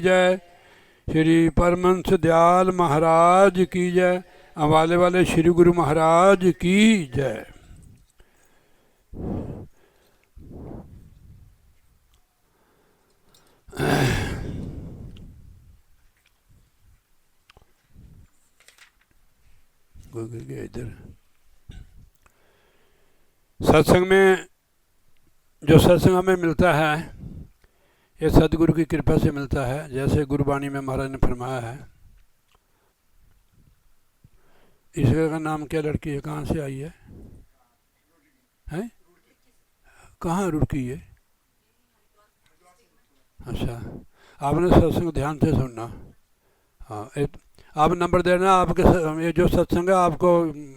जय। श्री परमहंस दयाल महाराज की जय। अम्बाले वाले श्री गुरु महाराज की जय। इधर सत्संग में जो सत्संग हमें मिलता है ये सदगुरु की कृपा से मिलता है। जैसे गुरबाणी में महाराज ने फरमाया है। ईश्वर का नाम क्या लड़की है, कहाँ से आई है? हैं? कहाँ रुड़की है? अच्छा, आपने सत्संग ध्यान से सुनना। हाँ, आप नंबर देना। आपके ये जो सत्संग है आपको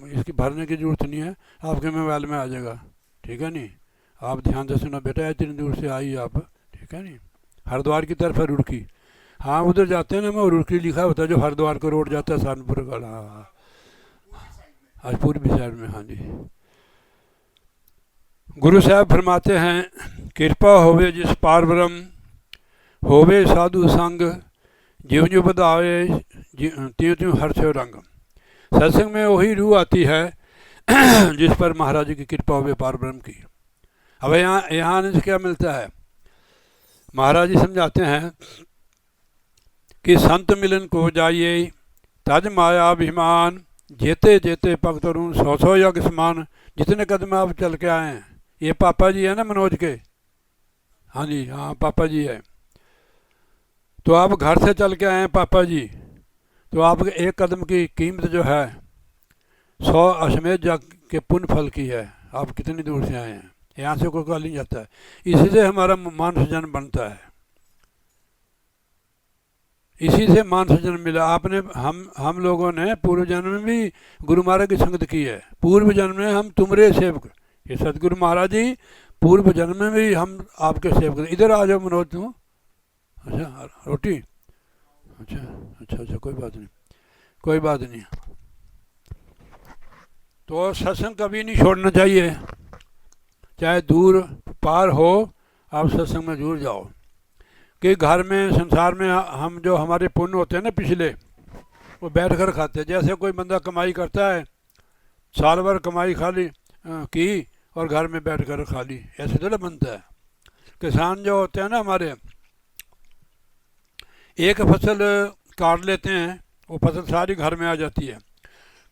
इसकी भरने की ज़रूरत नहीं है, आपके मोबाइल में आ जाएगा। ठीक है नहीं? आप ध्यान से सुना बेटा, इतनी दूर से आई आप। ठीक है नहीं? हरिद्वार की तरफ है रुड़की। हाँ, उधर जाते हैं ना, मैं रुड़की लिखा होता है जो हरिद्वार को रोड जाता है सहारनपुर का। हाँ, आज पूर्वी साइड में। हाँ जी। गुरु साहब फरमाते हैं, कृपा होवे जिस पार ब्रह्म, होवे साधु संग, ज्यों ज्यों बधावे त्यों त्यों हर्ष रंग। सत्संग में वही रूह आती है जिस पर महाराज की कृपा होवे पार ब्रह्म की। अब यहाँ आने से क्या मिलता है? महाराज जी समझाते हैं कि संत मिलन को जाइए तज माया अभिमान, जेते जेते पग तरुण 100 यज्ञ समान। जितने कदम आप चल के आए हैं, ये पापा जी है ना मनोज के? हाँ जी, हाँ पापा जी है। तो आप घर से चल के आए हैं पापा जी, तो आपके एक कदम की कीमत जो है 100 अश्वमेध यज्ञ के पुण्य फल की है। आप कितनी दूर से आए हैं, यहाँ से कोई कहा नहीं जाता है। इसी से हमारा मानस जन्म बनता है, इसी से मानस जन्म मिला। आपने हम लोगों ने पूर्व जन्म में भी गुरु महाराज की संगत की है। पूर्व जन्म में हम तुमरे सेवक, ये सदगुरु महाराज जी पूर्व जन्म में भी हम आपके सेवक। इधर आ जाओ मनोज तुम। अच्छा, रोटी? अच्छा अच्छा अच्छा, कोई बात नहीं, कोई बात नहीं। तो सत्संग कभी नहीं छोड़ना चाहिए, चाहे दूर पार हो, आप सत्संग में जरूर जाओ। कि घर में संसार में हम जो हमारे पुण्य होते हैं ना पिछले, वो बैठ कर खाते हैं। जैसे कोई बंदा कमाई करता है, साल भर कमाई खाली की और घर में बैठ कर खा ली, ऐसे थोड़ा बनता है। किसान जो होते हैं ना हमारे, एक फसल काट लेते हैं, वो फसल सारी घर में आ जाती है।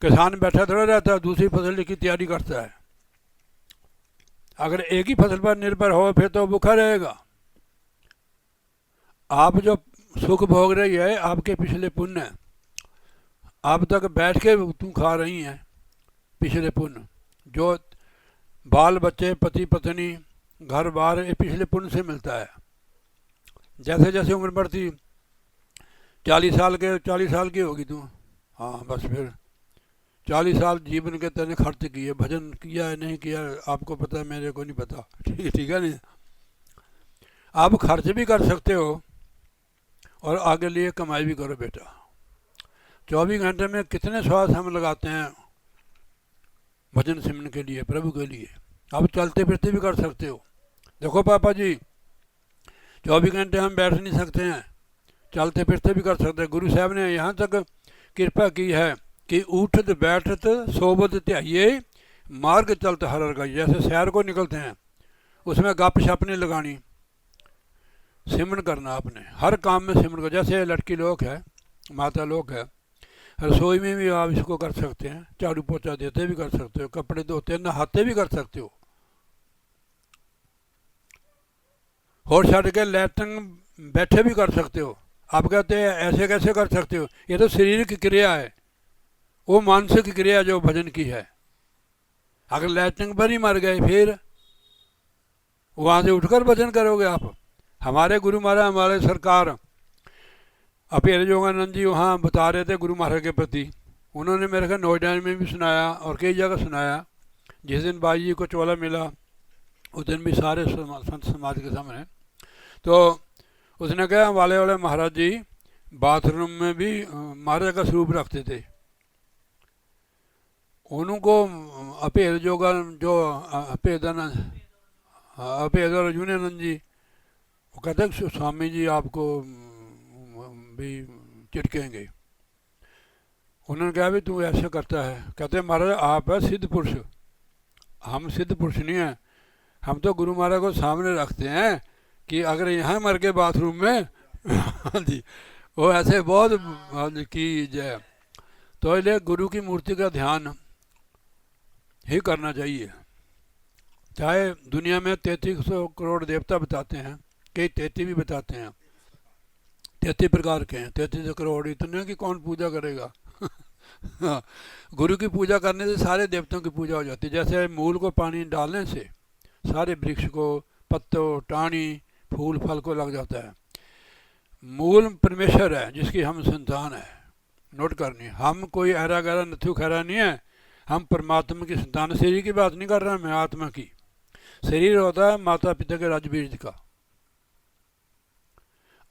किसान बैठा थोड़ा रहता है, दूसरी फसल की तैयारी करता है। अगर एक ही फसल पर निर्भर हो फिर तो भूखा रहेगा। आप जो सुख भोग रही है आपके पिछले पुण्य, अब तक बैठ के तुम खा रही हैं पिछले पुण्य। जो बाल बच्चे पति पत्नी घर बार, ये पिछले पुण्य से मिलता है। जैसे जैसे उम्र बढ़ती, 40 साल की होगी तू, हाँ बस फिर 40 साल जीवन के तेने खर्च किए। भजन किया है नहीं किया आपको पता है, मेरे को नहीं पता। ठीक है नहीं? आप खर्च भी कर सकते हो और आगे लिए कमाई भी करो बेटा। 24 घंटे में कितने श्वास हम लगाते हैं भजन सिमरन के लिए, प्रभु के लिए। आप चलते फिरते भी कर सकते हो। देखो पापा जी, 24 घंटे हम बैठ नहीं सकते हैं, चलते फिरते भी कर सकते हैं। गुरु साहब ने यहाँ तक कृपा की है कि उठत बैठत सोबत त्याइए, मार्ग चलते हर हर गई। जैसे शहर को निकलते हैं, उसमें गप शप नहीं लगानी, सिमरन करना आपने। हर काम में सिमरन कर। जैसे लड़की लोग है, माता लोग है, रसोई में भी आप इसको कर सकते हैं, झाड़ू पोछा देते भी कर सकते हो, कपड़े धोते नहाते भी कर सकते हो। और छड़ के लैट्रिन बैठे भी कर सकते हो। आप कहते हैं ऐसे कैसे कर सकते हो? ये तो शरीर की क्रिया है, वो मानसिक क्रिया जो भजन की है। अगर लैट्रिन पर ही मर गए फिर वहाँ से उठकर भजन करोगे आप? हमारे गुरु महाराज, हमारे सरकार अपेर योगानंद जी वहाँ बता रहे थे गुरु महाराज के प्रति। उन्होंने मेरे ख्याल नोएडा में भी सुनाया और कई जगह सुनाया। जिस दिन बाई जी को चोला मिला उस दिन भी सारे संत समाज के सामने। तो उसने कहा वाले वाले महाराज जी बाथरूम में भी महाराज का स्वरूप रखते थे। उनको अपेर जोगा जो अपेर अर्जुनानंद जी, वो कहते स्वामी जी आपको भी चिढ़केंगे। उन्होंने कहा भी तू ऐसा करता है। कहते महाराज आप है सिद्ध पुरुष, हम सिद्ध पुरुष नहीं हैं। हम तो गुरु महाराज को सामने रखते हैं कि अगर यहाँ मर के बाथरूम में हाँ जी, वो ऐसे बहुत हाँ जी की जय। तो इसलिए गुरु की मूर्ति का ध्यान ही करना चाहिए। चाहे दुनिया में 3300 करोड़ देवता बताते हैं, कई 33 भी बताते हैं, 33 प्रकार के हैं, 33 करोड़ इतने कि कौन पूजा करेगा हाँ, गुरु की पूजा करने से सारे देवताओं की पूजा हो जाती है। जैसे मूल को पानी डालने से सारे वृक्ष को, पत्तों, टाणी, फूल फल को लग जाता है। मूल परमेश्वर है जिसकी हम संतान है। नोट करनी, हम कोई ऐरा गहरा नथु खैरा नहीं है, हम परमात्मा की संतान। शरीर की बात नहीं कर रहा मैं, आत्मा की। शरीर होता है माता पिता के राजबीज का,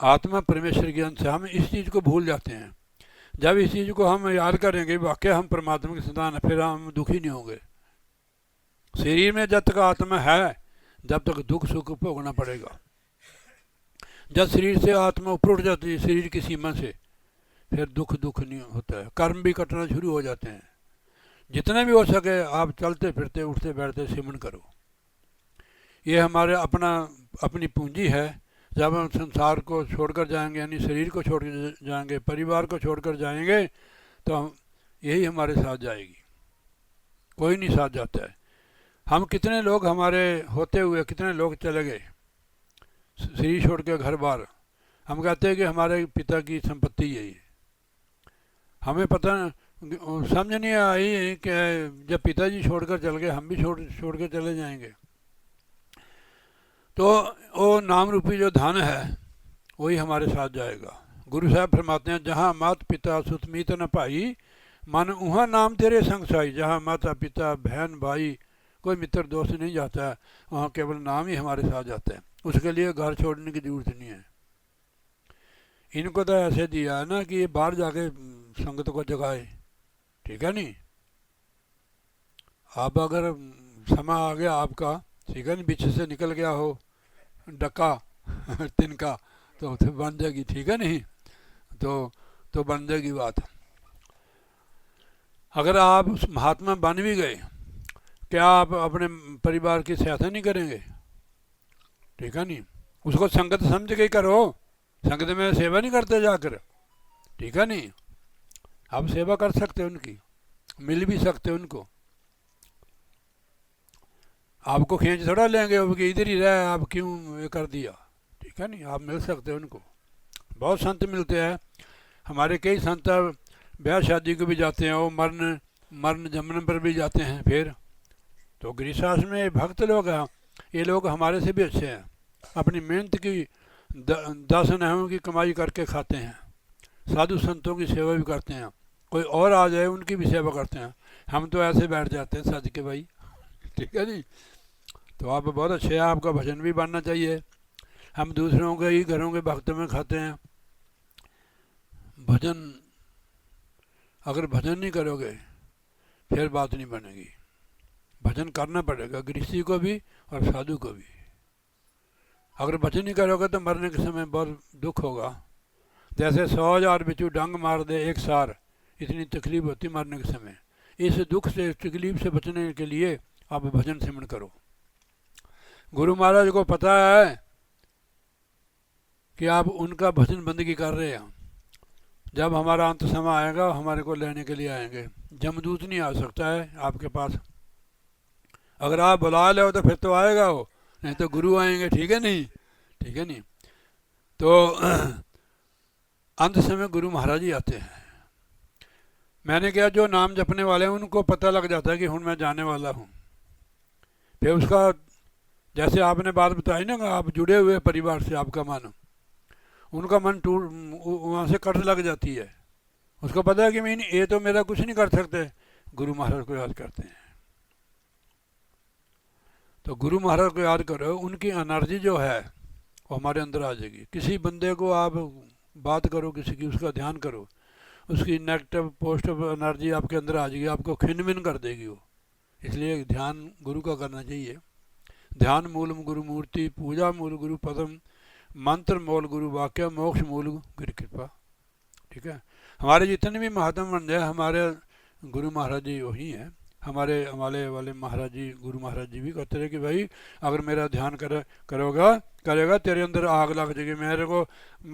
आत्मा परमेश्वर के अंश है। हम इस चीज़ को भूल जाते हैं। जब इस चीज़ को हम याद करेंगे वाकई हम परमात्मा की संतान है, फिर हम दुखी नहीं होंगे। शरीर में जब तक आत्मा है जब तक दुख सुख भोगना पड़ेगा। जब शरीर से आत्मा ऊपर उठ जाती है शरीर की सीमा से, फिर दुख नहीं होता है। कर्म भी कटना शुरू हो जाते हैं। जितना भी हो सके आप चलते फिरते उठते बैठते सिमरन करो। ये हमारे अपनी पूंजी है। जब हम संसार को छोड़कर जाएंगे, यानी शरीर को छोड़कर जाएंगे, परिवार को छोड़कर जाएंगे, तो यही हमारे साथ जाएगी, कोई नहीं साथ जाता है। हम कितने लोग हमारे होते हुए कितने लोग चले गए शरीर छोड़ के घर बार। हम कहते हैं कि हमारे पिता की संपत्ति है ये। हमें पता समझ नहीं आई कि जब पिताजी छोड़कर चल गए हम भी छोड़ के चले जाएंगे। तो वो नाम रूपी जो धन है वही हमारे साथ जाएगा। गुरु साहब फरमाते हैं जहाँ माता पिता सुत मीत न भाई, मन वहाँ नाम तेरे संग साई। जहाँ माता पिता बहन भाई कोई मित्र दोस्त नहीं जाता है, वहाँ केवल नाम ही हमारे साथ जाता है। उसके लिए घर छोड़ने की ज़रूरत नहीं है। इनको तो ऐसे दिया है ना कि ये बाहर जाके संगत को जगाए, ठीक है नहीं। आप अगर समय आ गया आपका, ठीक है नहीं, पीछे से निकल गया हो डका तिनका, तो बन जाएगी, ठीक है नहीं। तो बन जाएगी बात। अगर आप महात्मा बन भी गए, क्या आप अपने परिवार की सहायता नहीं करेंगे, ठीक है नहीं। उसको संगत समझ के ही करो। संगत में सेवा नहीं करते जाकर, ठीक है नहीं। आप सेवा कर सकते हो उनकी, मिल भी सकते हो उनको। आपको खींच थोड़ा लेंगे वो कि इधर ही रहे, आप क्यों ये कर दिया, ठीक है नहीं। आप मिल सकते हो उनको। बहुत संत मिलते हैं हमारे, कई संत ब्याह शादी को भी जाते हैं, वो मरण जमन पर भी जाते हैं। फिर तो गिरिशास में भक्त लोग हैं, ये लोग हमारे से भी अच्छे हैं। अपनी मेहनत की 10 अनाहों की कमाई करके खाते हैं। साधु संतों की सेवा भी करते हैं। कोई और आ जाए उनकी भी सेवा करते हैं। हम तो ऐसे बैठ जाते हैं सज के भाई, ठीक है नहीं। तो आप बहुत अच्छे हैं, आपका भजन भी बनना चाहिए। हम दूसरों के ही घरों के भक्त में खाते हैं। भजन अगर भजन नहीं करोगे फिर बात नहीं बनेगी। भजन करना पड़ेगा, गृहस्थी को भी और साधु को भी। अगर भजन नहीं करोगे तो मरने के समय बहुत दुख होगा। जैसे 100,000 बिच्छू डंग मार दे एक सार, इतनी तकलीफ होती मरने के समय। इस दुख से, तकलीफ से बचने के लिए आप भजन सिमरन करो। गुरु महाराज को पता है कि आप उनका भजन बंदगी कर रहे हैं। जब हमारा अंत समय आएगा हमारे को लेने के लिए आएंगे। जमदूत नहीं आ सकता है आपके पास। अगर आप बुला लो तो फिर तो आएगा वो, नहीं तो गुरु आएंगे, ठीक है नहीं, ठीक है नहीं। तो अंत समय गुरु महाराज ही आते हैं। मैंने कहा जो नाम जपने वाले हैं उनको पता लग जाता है कि हूँ मैं जाने वाला हूँ। फिर उसका जैसे आपने बात बताई ना, आप जुड़े हुए परिवार से, आपका मन, उनका मन टूट वहाँ से कट लग जाती है। उसको पता है कि मैं ये तो मेरा कुछ नहीं कर सकते, गुरु महाराज को याद करते हैं। तो गुरु महाराज को याद करो, उनकी एनर्जी जो है वो हमारे अंदर आ जाएगी। किसी बंदे को आप बात करो, किसी की, उसका ध्यान करो, उसकी नेगेटिव पॉजिटिव एनर्जी आपके अंदर आ जाएगी, आपको खिन-मिन कर देगी वो। इसलिए ध्यान गुरु का करना चाहिए। ध्यान मूलम गुरु मूर्ति, पूजा मूल गुरु पदम, मंत्र मूल गुरु वाक्य, मोक्ष मूल गुरु कृपा। ठीक है। हमारे जितने भी महात्मा बन जाए, हमारे गुरु महाराज जी वही हैं। हमारे हमारे वाले महाराज जी, गुरु महाराज जी भी कहते रहे कि भाई अगर मेरा ध्यान करोगा करेगा तेरे अंदर आग लग जाएगी। मेरे को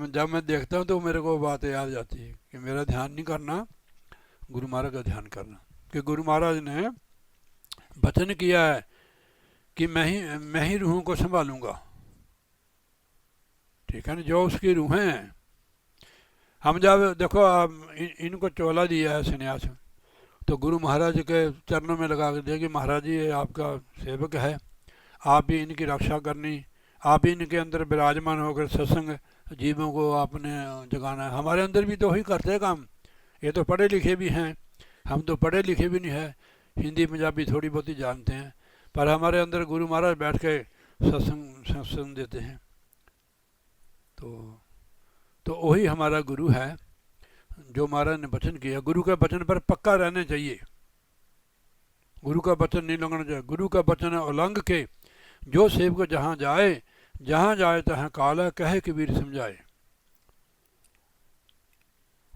जब मैं देखता हूँ तो मेरे को बात याद जाती है कि मेरा ध्यान नहीं करना, गुरु महाराज का ध्यान करना। कि गुरु महाराज ने वचन किया है कि मैं ही रूहों को संभालूंगा, ठीक है ना, जो उसकी रूहें हैं। हम जब देखो इनको चोला दिया है सन्यास, तो गुरु महाराज के चरणों में लगा कर दिया कि महाराज जी ये आपका सेवक है, आप ही इनकी रक्षा करनी, आप ही इनके अंदर विराजमान होकर सत्संग जीवों को आपने जगाना है। हमारे अंदर भी तो वही करते हैं काम। ये तो पढ़े लिखे भी हैं, हम तो पढ़े लिखे भी नहीं है, हिंदी पंजाबी थोड़ी बहुत ही जानते हैं, पर हमारे अंदर गुरु महाराज बैठ के सत्संग देते हैं। तो वही हमारा गुरु है जो महाराज ने वचन किया। गुरु के वचन पर पक्का रहना चाहिए, गुरु का वचन नहीं लगना चाहिए। गुरु का वचन उल्लंघ के जो सेवक जहाँ जाए तहाँ काला कहे कबीर समझाए।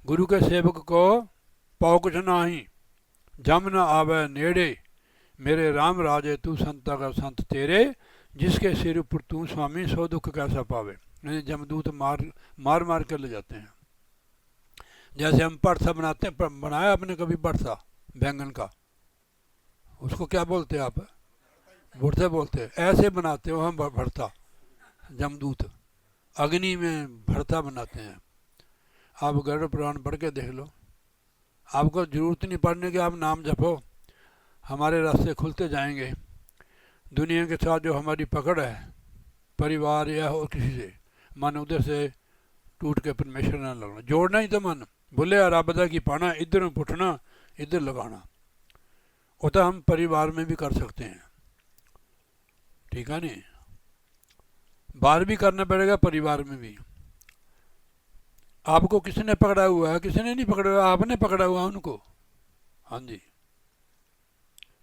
गुरु के सेवक को पौ कुछ नाही, जम न आवे नेड़े, मेरे राम राजे तू संता का संत तेरे, जिसके सिर ऊपर तू स्वामी सो दुख कैसा पावे। नहीं, जमदूत मार मार कर ले जाते हैं। जैसे हम भरथा बनाते हैं, बनाया आपने कभी भरथा बैंगन का, उसको क्या बोलते हैं आप? भुरते बोलते हैं। ऐसे बनाते हो हम भरथा, जमदूत अग्नि में भरथा बनाते हैं। आप गरुड़ पुराण पढ़ के देख लो, आपको जरूरत नहीं पढ़ने की, आप नाम जपो, हमारे रास्ते खुलते जाएंगे। दुनिया के साथ जो हमारी पकड़ है, परिवार या और किसी से, मन उधर से टूट के परमेश्वर न लगना, जोड़ना ही तो मन बोले आराबदा की पाना, इधर पुटना इधर लगाना। वो तो हम परिवार में भी कर सकते हैं, ठीक है नहीं, बाहर भी करना पड़ेगा, परिवार में भी। आपको किसने पकड़ा हुआ है? किसी ने नहीं पकड़ा हुआ, आपने पकड़ा हुआ उनको। हाँ जी,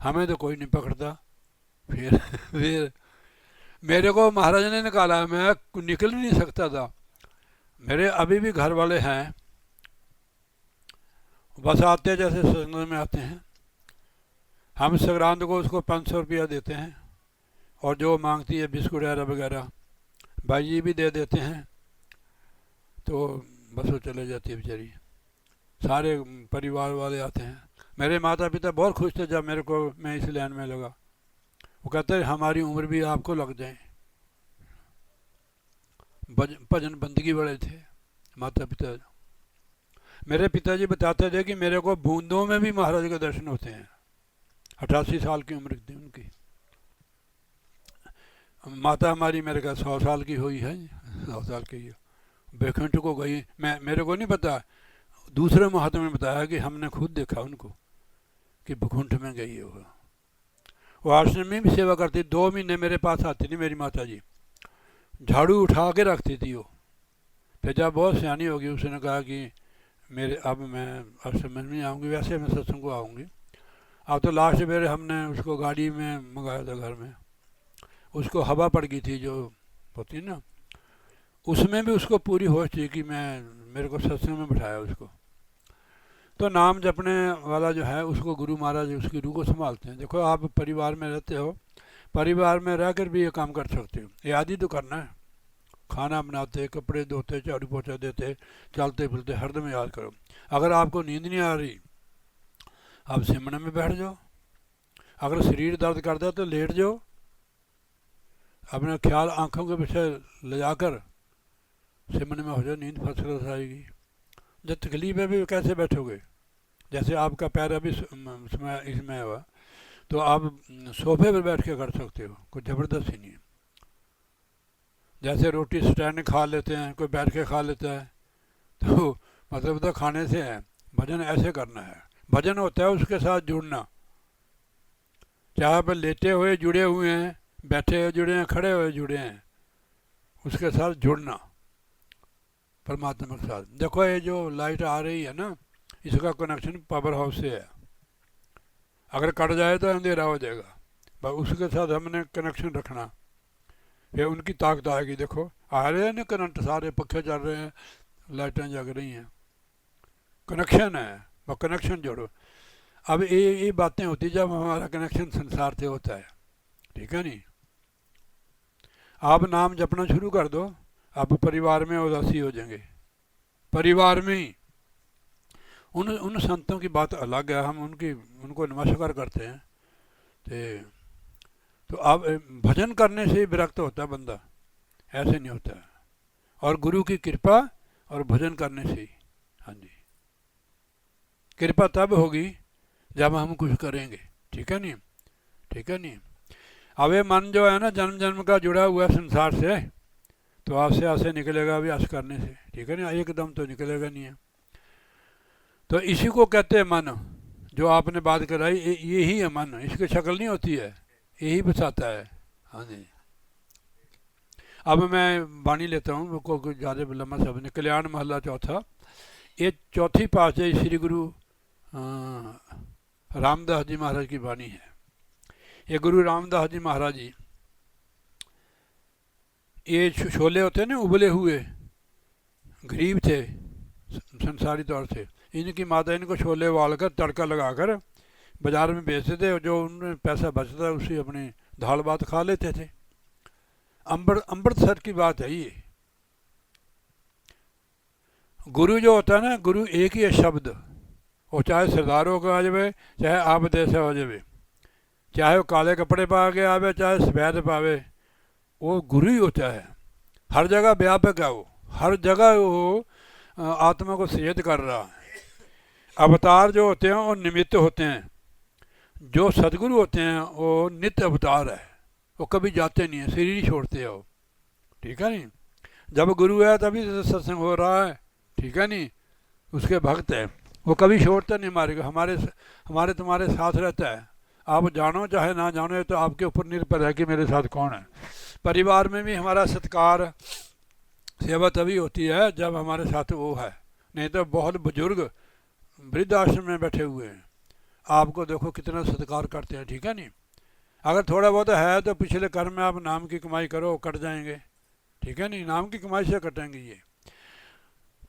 हमें तो कोई नहीं पकड़ता। फिर मेरे को महाराज ने निकाला, मैं निकल नहीं सकता था। मेरे अभी भी घर वाले हैं, बस आते हैं जैसे सत्संग में आते हैं, हम संक्रांत को उसको 500 रुपया देते हैं, और जो मांगती है बिस्कुट वगैरह भाई जी भी दे देते हैं, तो बस वो चले जाती है बेचारी। सारे परिवार वाले आते हैं। मेरे माता पिता बहुत खुश थे जब मेरे को मैं इस लाइन में लगा। वो कहते हैं हमारी उम्र भी आपको लग जाए। भजन बंदगी बड़े थे माता पिता। मेरे पिताजी बताते थे कि मेरे को बूंदों में भी महाराज के दर्शन होते हैं। 88 साल की उम्र थी उनकी। माता हमारी मेरे का 100 साल की हुई है, 100 साल की है। बैकुंठ को गई, मेरे को नहीं पता, दूसरे महात्मा ने बताया कि हमने खुद देखा उनको कि बैकुंठ में गई है। वो आश्रम में भी सेवा करती। 2 महीने मेरे पास आती थी मेरी माता जी, झाड़ू उठा के रखती थी वो। फिर जब बहुत सियानी होगी उसने कहा कि मेरे अब मैं आश्रम में नहीं आऊँगी, वैसे मैं सत्संग को आऊँगी। अब तो लास्ट मेरे हमने उसको गाड़ी में मंगाया था घर में, उसको हवा पड़ गई थी जो होती ना, उसमें भी उसको पूरी होश थी कि मेरे को सत्संग में बिठाया उसको। तो नाम जपने वाला जो है उसको गुरु महाराज उसकी रूह को संभालते हैं। देखो आप परिवार में रहते हो, परिवार में रह कर भी ये काम कर सकते हो। याद ही तो करना है, खाना बनाते, कपड़े धोते, झाड़ू पोछा देते, चलते फिरते, हरदम याद करो। अगर आपको नींद नहीं आ रही, आप सिमरन में बैठ जाओ। अगर शरीर दर्द करता है तो लेट जाओ, अपना ख्याल आंखों के पीछे ले जाकर सिमरन में हो जाओ, नींद फर्स्ट क्लास आएगी। जब तकलीफ है भी कैसे बैठोगे? जैसे आपका पैर अभी इसमें हुआ, तो आप सोफे पर बैठ के कर सकते हो, कोई ज़बरदस्ती नहीं है। जैसे रोटी स्टैंड खा लेते हैं, कोई बैठ के खा लेता है, तो मतलब तो खाने से है। भजन ऐसे करना है। भजन होता है उसके साथ जुड़ना, चाहे आप लेटे हुए जुड़े हुए हैं, बैठे हुए जुड़े हैं, खड़े हुए जुड़े हैं, उसके साथ जुड़ना परमात्मा के साथ। देखो ये जो लाइट आ रही है ना, इसका कनेक्शन पावर हाउस से है। अगर कट जाए तो अंधेरा हो जाएगा, बस उसके साथ हमने कनेक्शन रखना, फिर उनकी ताकत आएगी। देखो आ रहे हैं ना करंट, सारे पक्खे चल रहे हैं, लाइटें जग रही हैं। कनेक्शन है, वो कनेक्शन जोड़ो। अब ये बातें होती जब हमारा कनेक्शन संसार से होता है, ठीक है नहीं। आप नाम जपना शुरू कर दो, आप परिवार में उदासी हो जाएंगे, परिवार में ही। उन उन संतों की बात अलग है, हम उनको नमस्कार करते हैं। तो अब भजन करने से ही विरक्त होता है बंदा, ऐसे नहीं होता है। और गुरु की कृपा और भजन करने से ही। हाँ जी, कृपा तब होगी जब हम कुछ करेंगे, ठीक है नहीं, ठीक है नहीं। अब ये मन जो है ना जन्म जन्म का जुड़ा हुआ है संसार से, तो आस्ते आस्ते निकलेगा अभ्यास करने से, ठीक है ना, एकदम तो निकलेगा नहीं है। तो इसी को कहते हैं मन, जो आपने बात कराई, ये ही है मन, इसकी शक्ल नहीं होती है, यही बसाता है। हाँ जी। अब मैं वाणी लेता हूँ, को ज़्यादा लंबा शब्द नहीं। कल्याण महला चौथा, ये चौथी पातशाही श्री गुरु रामदास जी महाराज की वाणी है। ये गुरु रामदास जी महाराज जी, ये छोले होते हैं ना उबले हुए, गरीब थे संसारी तौर से। इनकी माता इनको छोले उबाल कर तड़का लगाकर बाजार में बेचते थे, जो उनमें पैसा बचता उसी अपनी दाल भात खा लेते थे। अमृतसर की बात है ये। गुरु जो होता है ना, गुरु एक ही है शब्द, वो चाहे सरदारों का आ जाए, चाहे आप जैसा हो जाए, चाहे वो काले कपड़े पा के आवे, चाहे सफ़ेद पावे, वो गुरु ही होता है। हर जगह व्यापक है वो, हर जगह वो आत्मा को सचेत कर रहा है। अवतार जो होते हैं वो निमित्त होते हैं, जो सदगुरु होते हैं वो नित्य अवतार है, वो कभी जाते नहीं है, शरीर ही छोड़ते हैं वो, ठीक है नहीं। जब गुरु है तभी सत्संग हो रहा है, ठीक है नहीं। उसके भक्त है, वो कभी छोड़ता नहीं हमारे को, हमारे तुम्हारे साथ रहता है। आप जानो चाहे ना जानो, तो आपके ऊपर निर्भर है कि मेरे साथ कौन है। परिवार में भी हमारा सत्कार सेवा तभी होती है जब हमारे साथ वो है, नहीं तो बहुत बुजुर्ग वृद्धाश्रम में बैठे हुए हैं, आपको देखो कितना सत्कार करते हैं, ठीक है नहीं। अगर थोड़ा बहुत है तो पिछले कर्म में आप नाम की कमाई करो, कट जाएंगे, ठीक है नहीं, नाम की कमाई से कटेंगे ये।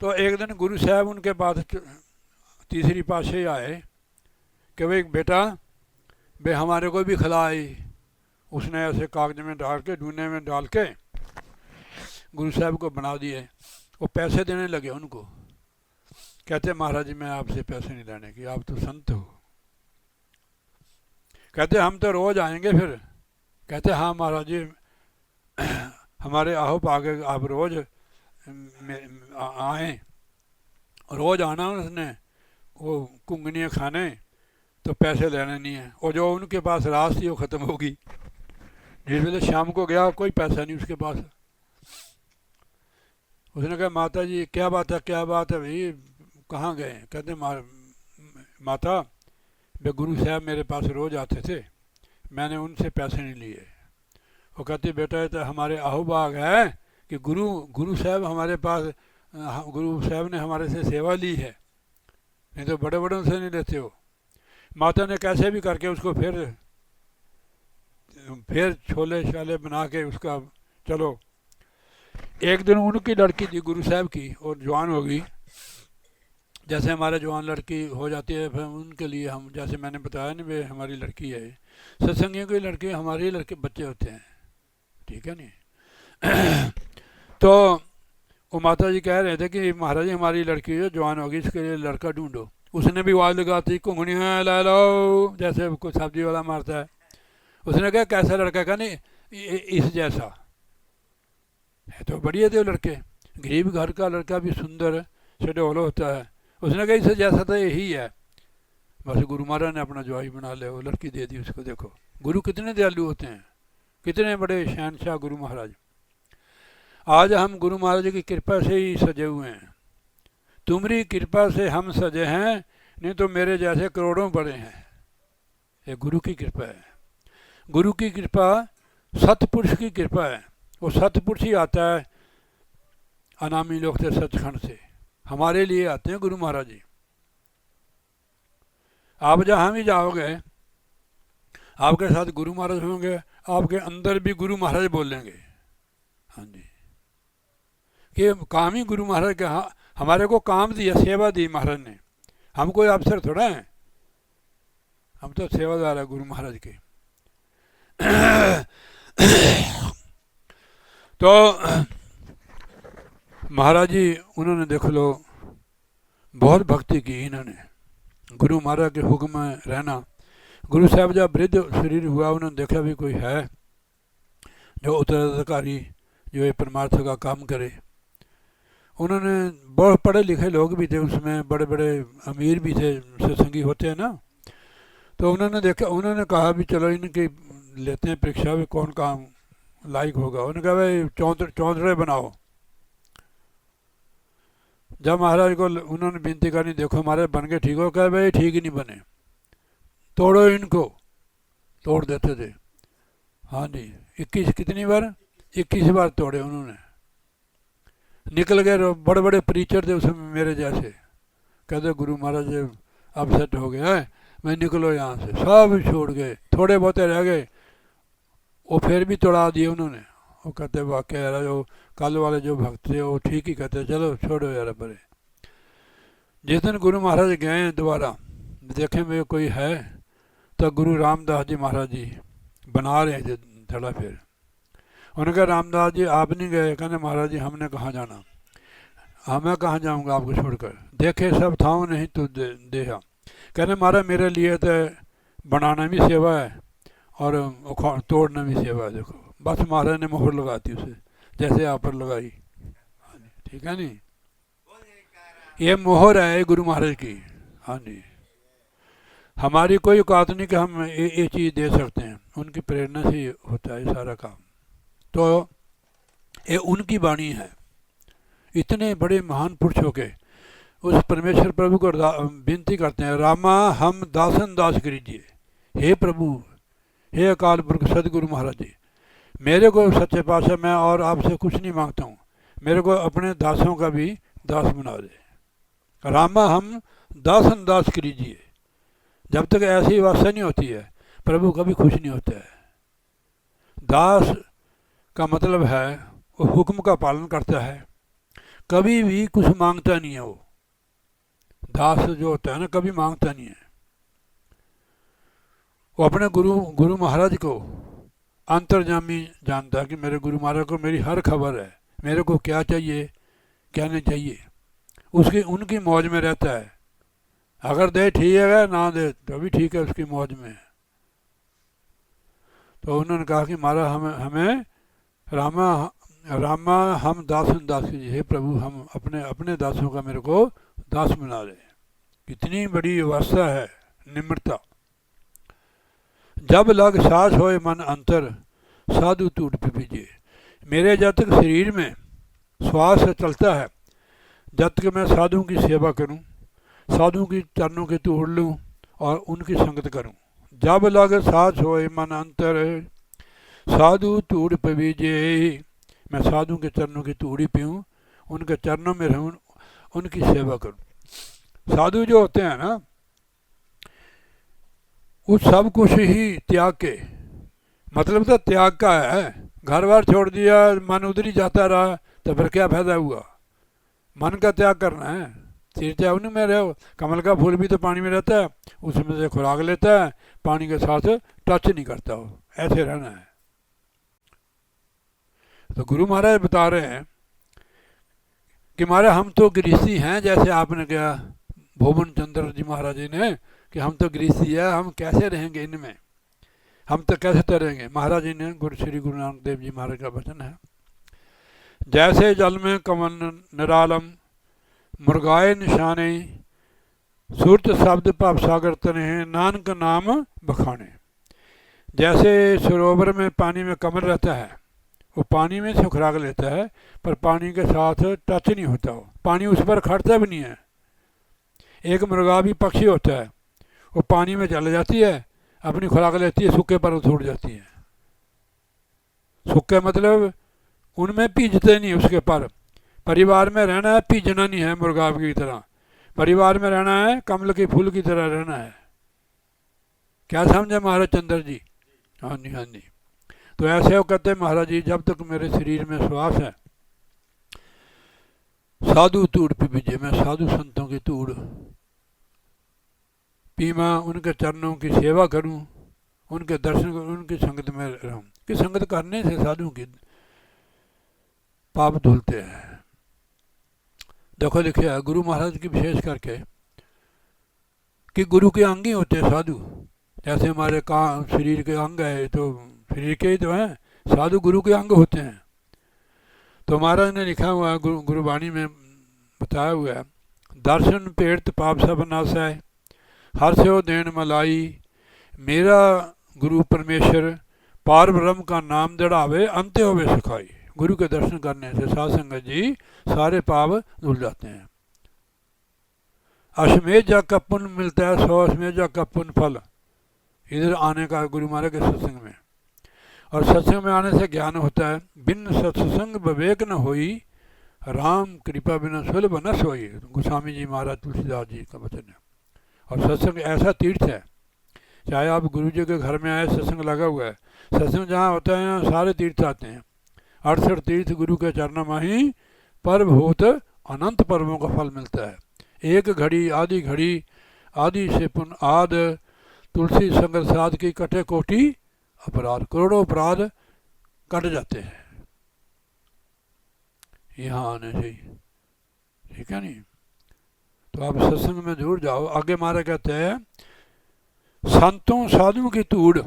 तो एक दिन गुरु साहब उनके पास तीसरी पातशाही आए कि भाई बेटा, भाई हमारे को भी खिलाई। उसने ऐसे कागज में डाल के, डूने में डाल के गुरु साहब को बना दिए। वो पैसे देने लगे उनको, कहते महाराज जी मैं आपसे पैसे नहीं लेने की, आप तो संत हो। कहते हम तो रोज़ आएंगे फिर। कहते हाँ महाराज जी, हमारे आहो पागे आप रोज़ आए, रोज़ आना उसने, वो कुंगनियाँ खाने, तो पैसे लेने नहीं है। और जो उनके पास रास थी वो ख़त्म होगी। जिस वेले शाम को गया कोई पैसा नहीं उसके पास। उसने कहा माता जी क्या बात है, क्या बात है भाई, कहाँ गए? कहते माता वे गुरु साहब मेरे पास रोज़ आते थे, मैंने उनसे पैसे नहीं लिए। वो कहती बेटा ये तो हमारे आहुबाग है कि गुरु साहब हमारे पास, गुरु साहब ने हमारे से सेवा ली है, नहीं तो बड़े बड़ों से नहीं लेते हो। माता ने कैसे भी करके उसको फिर छोले शाले बना के उसका, चलो। एक दिन उनकी लड़की थी गुरु साहब की, और जवान हो गई, जैसे हमारे जवान लड़की हो जाती है, फिर उनके लिए हम, जैसे मैंने बताया ना वे हमारी लड़की है, सत्संगियों की लड़की हमारे लड़के बच्चे होते हैं, ठीक है नहीं। तो वो माता जी कह रहे थे कि महाराज जी हमारी लड़की जो जवान होगी, इसके लिए लड़का ढूंढो। उसने भी आवाज़ लगाती, घुंगनियाँ ला लो, जैसे कोई सब्जी वाला मारता है। उसने कहा कैसा लड़का? का नहीं इस जैसा है, तो बढ़िया थे वो लड़के, गरीब घर का लड़का भी सुंदर शडोल होता है। उसने कहा इससे जैसा तो यही है। बस गुरु महाराज ने अपना जवाई बना लिया, वो लड़की दे दी उसको। देखो गुरु कितने दयालु होते हैं, कितने बड़े शहनशाह गुरु महाराज। आज हम गुरु महाराज की कृपा से ही सजे हुए हैं। तुम्हारी कृपा से हम सजे हैं, नहीं तो मेरे जैसे करोड़ों बड़े हैं। ये गुरु की कृपा है। गुरु की कृपा सतपुरुष की कृपा है। वो सतपुरुष ही आता है अनामी लोग से, सचखंड से हमारे लिए आते हैं गुरु महाराज जी। आप जहाँ भी जाओगे आपके साथ गुरु महाराज होंगे, आपके अंदर भी गुरु महाराज बोलेंगे। हाँ जी, कि काम ही गुरु महाराज का। हमारे को काम दिया, सेवा दी महाराज ने, हम कोई अफसर थोड़ा हैं, हम तो सेवादार है गुरु महाराज के। तो महाराज जी उन्होंने देख लो बहुत भक्ति की इन्होंने, गुरु महाराज के हुक्म में रहना। गुरु साहब जब वृद्ध शरीर हुआ, उन्होंने देखा भी कोई है जो उत्तराधिकारी जो ये परमार्थ का काम करे। उन्होंने बहुत पढ़े लिखे लोग भी थे उसमें, बड़े बड़े अमीर भी थे, सत्संगी होते हैं ना। तो उन्होंने देखा, उन्होंने कहा भी चलो इनकी लेते हैं परीक्षा में कौन काम लायक होगा। उन्होंने कहा भाई चौंतरे बनाओ। जब महाराज को उन्होंने विनती करनी, देखो महाराज बन के ठीक हो, कहा भाई ठीक ही नहीं बने, तोड़ो इनको। तोड़ देते थे। हाँ जी, 21 कितनी बार, 21 बार तोड़े उन्होंने। निकल गए बड़े बड़े प्रीचर थे उसमें मेरे जैसे, कहते गुरु महाराज अब सेट हो गया है, मैं निकलो यहाँ से। सब छोड़ गए, थोड़े बहुते रह गए, वो फिर भी तोड़ा दिए उन्होंने। वो कहते वाकई यार जो कल वाले जो भक्त थे वो ठीक ही कहते, चलो छोड़ो यार परे। जिस दिन गुरु महाराज गए दोबारा देखें में कोई है, तो गुरु रामदास जी महाराज जी बना रहे थे थोड़ा। फिर उन्होंने कहा रामदास जी आप नहीं गए? कहने महाराज जी हमने कहाँ जाना, हाँ मैं कहाँ जाऊँगा आपको छोड़कर, देखे सब थाओ नहीं तो देखा। कहने महाराज मेरे लिए तो बनाना भी सेवा है और तोड़ना भी सेवा है। देखो बस महाराज ने मोहर लगा दी उसे, जैसे आप पर लगाई। ठीक है नहीं, ये मोहर है गुरु महाराज की। हाँ जी, हमारी कोई औकात नहीं कि हम ये चीज़ दे सकते हैं, उनकी प्रेरणा से होता है सारा काम। तो ये उनकी वाणी है। इतने बड़े महान पुरुष हो के उस परमेश्वर प्रभु को विनती करते हैं, रामा हम दासन दास कीजिए, हे प्रभु, हे अकाल पुरख सदगुरु महाराज जी, मेरे को सच्चे पातशाह मैं और आपसे कुछ नहीं मांगता हूँ, मेरे को अपने दासों का भी दास बना दे। रामा हम दासन दास कीजिए। जब तक ऐसी व्यवस्था नहीं होती है प्रभु कभी खुश नहीं होता है। दास का मतलब है वो हुक्म का पालन करता है, कभी भी कुछ मांगता नहीं है। वो दास जो होता है ना कभी मांगता नहीं है। वो अपने गुरु महाराज को अंतर्जामी जानता है कि मेरे गुरु महाराज को मेरी हर खबर है, मेरे को क्या चाहिए क्या नहीं चाहिए, उसकी उनकी मौज में रहता है। अगर दे ठीक है, ना दे तो भी ठीक है, उसकी मौज में। तो उन्होंने कहा कि महाराज हमें रामा हम दासन दास कीजिए, हे प्रभु हम अपने दासों का मेरे को दास बना दे। कितनी बड़ी अवस्था है, निम्रता। जब लग सास होए मन अंतर साधु टूट पीजिए। मेरे जब तक शरीर में श्वास चलता है, जब तक मैं साधुओं की सेवा करूं, साधुओं की चरणों के तोड़ लूं और उनकी संगत करूं। जब लग सास होए मन अंतर साधु टूट पीजिए, मैं साधु के चरणों की तूड़ी पीऊँ, उनके चरणों में रहूँ, उनकी सेवा करूँ। साधु जो होते हैं ना, उस सब कुछ ही त्याग के, मतलब तो त्याग का है। घर बार छोड़ दिया, मन उधर ही जाता रहा, तो फिर क्या फायदा हुआ? मन का त्याग करना है। सिर चाहे उन्हीं में रहो, कमल का फूल भी तो पानी में रहता है, उसमें से खुराक लेता है, पानी के साथ टच नहीं करता हो, ऐसे रहना है। तो गुरु महाराज बता रहे हैं कि महाराज हम तो गृहस्थी हैं, जैसे आपने कहा भुवन चंद्र जी महाराज जी ने कि हम तो गृहस्थी है, हम कैसे रहेंगे इनमें, हम तो कैसे तरेंगे। महाराज जी ने श्री गुरु नानक देव जी महाराज का वचन है, जैसे जल में कमल निरालम मुर्गाए निशाने सूरत शब्द पाप सागर तने नानक नाम बखाने। जैसे सरोवर में पानी में कमल रहता है, वो पानी में से खुराक लेता है पर पानी के साथ टच नहीं होता, हो पानी उस पर खड़ता भी नहीं है। एक मुर्गा भी पक्षी होता है, वो पानी में चल जाती है, अपनी खुराक लेती है, सूखे पर छोड़ जाती है। सूखे मतलब उनमें पीजते नहीं उसके पर। परिवार में रहना है, पीजना नहीं है मुर्गा की तरह। परिवार में रहना है, कमल के फूल की तरह रहना है। क्या समझे महाराज चंद्र जी? हाँ जी, हाँ जी। तो ऐसे वो कहते हैं महाराज जी, जब तक मेरे शरीर में श्वास है साधु तूड़ पीजिए, मैं साधु संतों की तूड़ पीमा, उनके चरणों की सेवा करूं, उनके दर्शन करूं, उनकी संगत में रहूं। कि संगत करने से साधु की पाप धुलते हैं। देखो लिखा है गुरु महाराज की विशेष करके कि गुरु के अंग ही होते हैं साधु। जैसे हमारे शरीर के अंग है तो शरीर के ही तो हैं, साधु गुरु के अंग होते हैं। तो महाराज ने लिखा हुआ है गुरुवाणी में बताया हुआ है, दर्शन पेड़त पाप सब नासै, हर्षो देन मलाई, मेरा गुरु परमेश्वर पार ब्रह्म का नाम दढ़ावे, अंत्य होवे सुखाई। गुरु के दर्शन करने से साध संगत जी सारे पाप धुल जाते हैं। अश्वमेध जग का पुण्य मिलता है, 100 अश्वमेध जग का पुण्य फल इधर आने का गुरु महाराज के सत्संग में। और सत्संग में आने से ज्ञान होता है। बिन सत्संग विवेक न होई, राम कृपा बिना सुलभ न सोई। गोस्वामी जी महाराज तुलसीदास जी का वचन है। और सत्संग ऐसा तीर्थ है, चाहे आप गुरु जी के घर में आए, सत्संग लगा हुआ है, सत्संग जहाँ होता है यहाँ सारे तीर्थ आते हैं। 68 तीर्थ गुरु के चरणों में ही पर्व होत अनंत पर्वों का फल मिलता है। एक घड़ी आदि से पुन आद, तुलसी संगत साध की कटे कोटि अपराध। करोड़ों अपराध कट जाते हैं यहाँ आने से, ठीक है नहीं। तो आप सत्संग में जरूर जाओ। आगे मारे कहते हैं संतों साधुओं की तूड़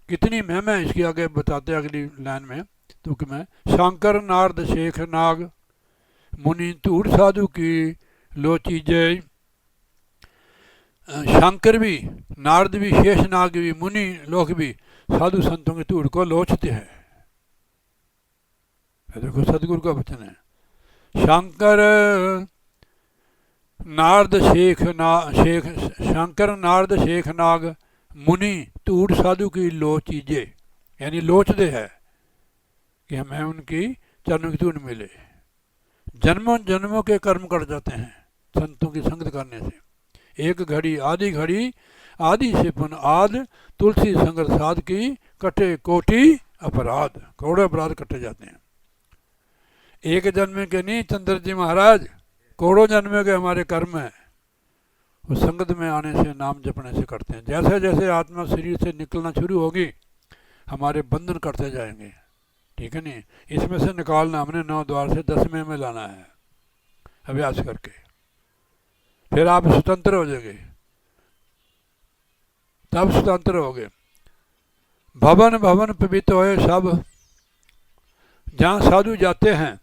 कितनी महिमा है इसकी, आगे बताते हैं अगली लाइन में तुक में। शंकर नारद शेख नाग, मुनि तूड़ साधु की लोची जय। शंकर भी, नारद भी, शेष नाग भी, मुनि लोग भी साधु संतों की तूड़ को लोचते हैं। देखो सदगुरु का वचन है। शंकर नारद शंकर नारद शेख नाग, मुनि तूड़ साधु की लोचीजे, यानी लोचते हैं कि हमें उनकी चरणों की तूड़ मिले। जन्मों जन्मों के कर्म कट जाते हैं संतों की संगत करने से। एक घड़ी आदि से पुन आद, तुलसी संगत साध की कटे कोटि अपराध। करोड़ों अपराध कटे जाते हैं। एक जन्म के नहीं चंद्र जी महाराज, करोड़ों जन्म के हमारे कर्म है, वो संगत में आने से, नाम जपने से करते हैं। जैसे जैसे आत्मा शरीर से निकलना शुरू होगी हमारे बंधन करते जाएंगे, ठीक है नहीं। इसमें से निकालना हमने 9 द्वार से 10वें में लाना है अभ्यास करके, फिर आप स्वतंत्र हो जाएंगे, तब स्वतंत्र हो गए। भवन भवन पवित्र होए सब, जहाँ साधु जाते हैं।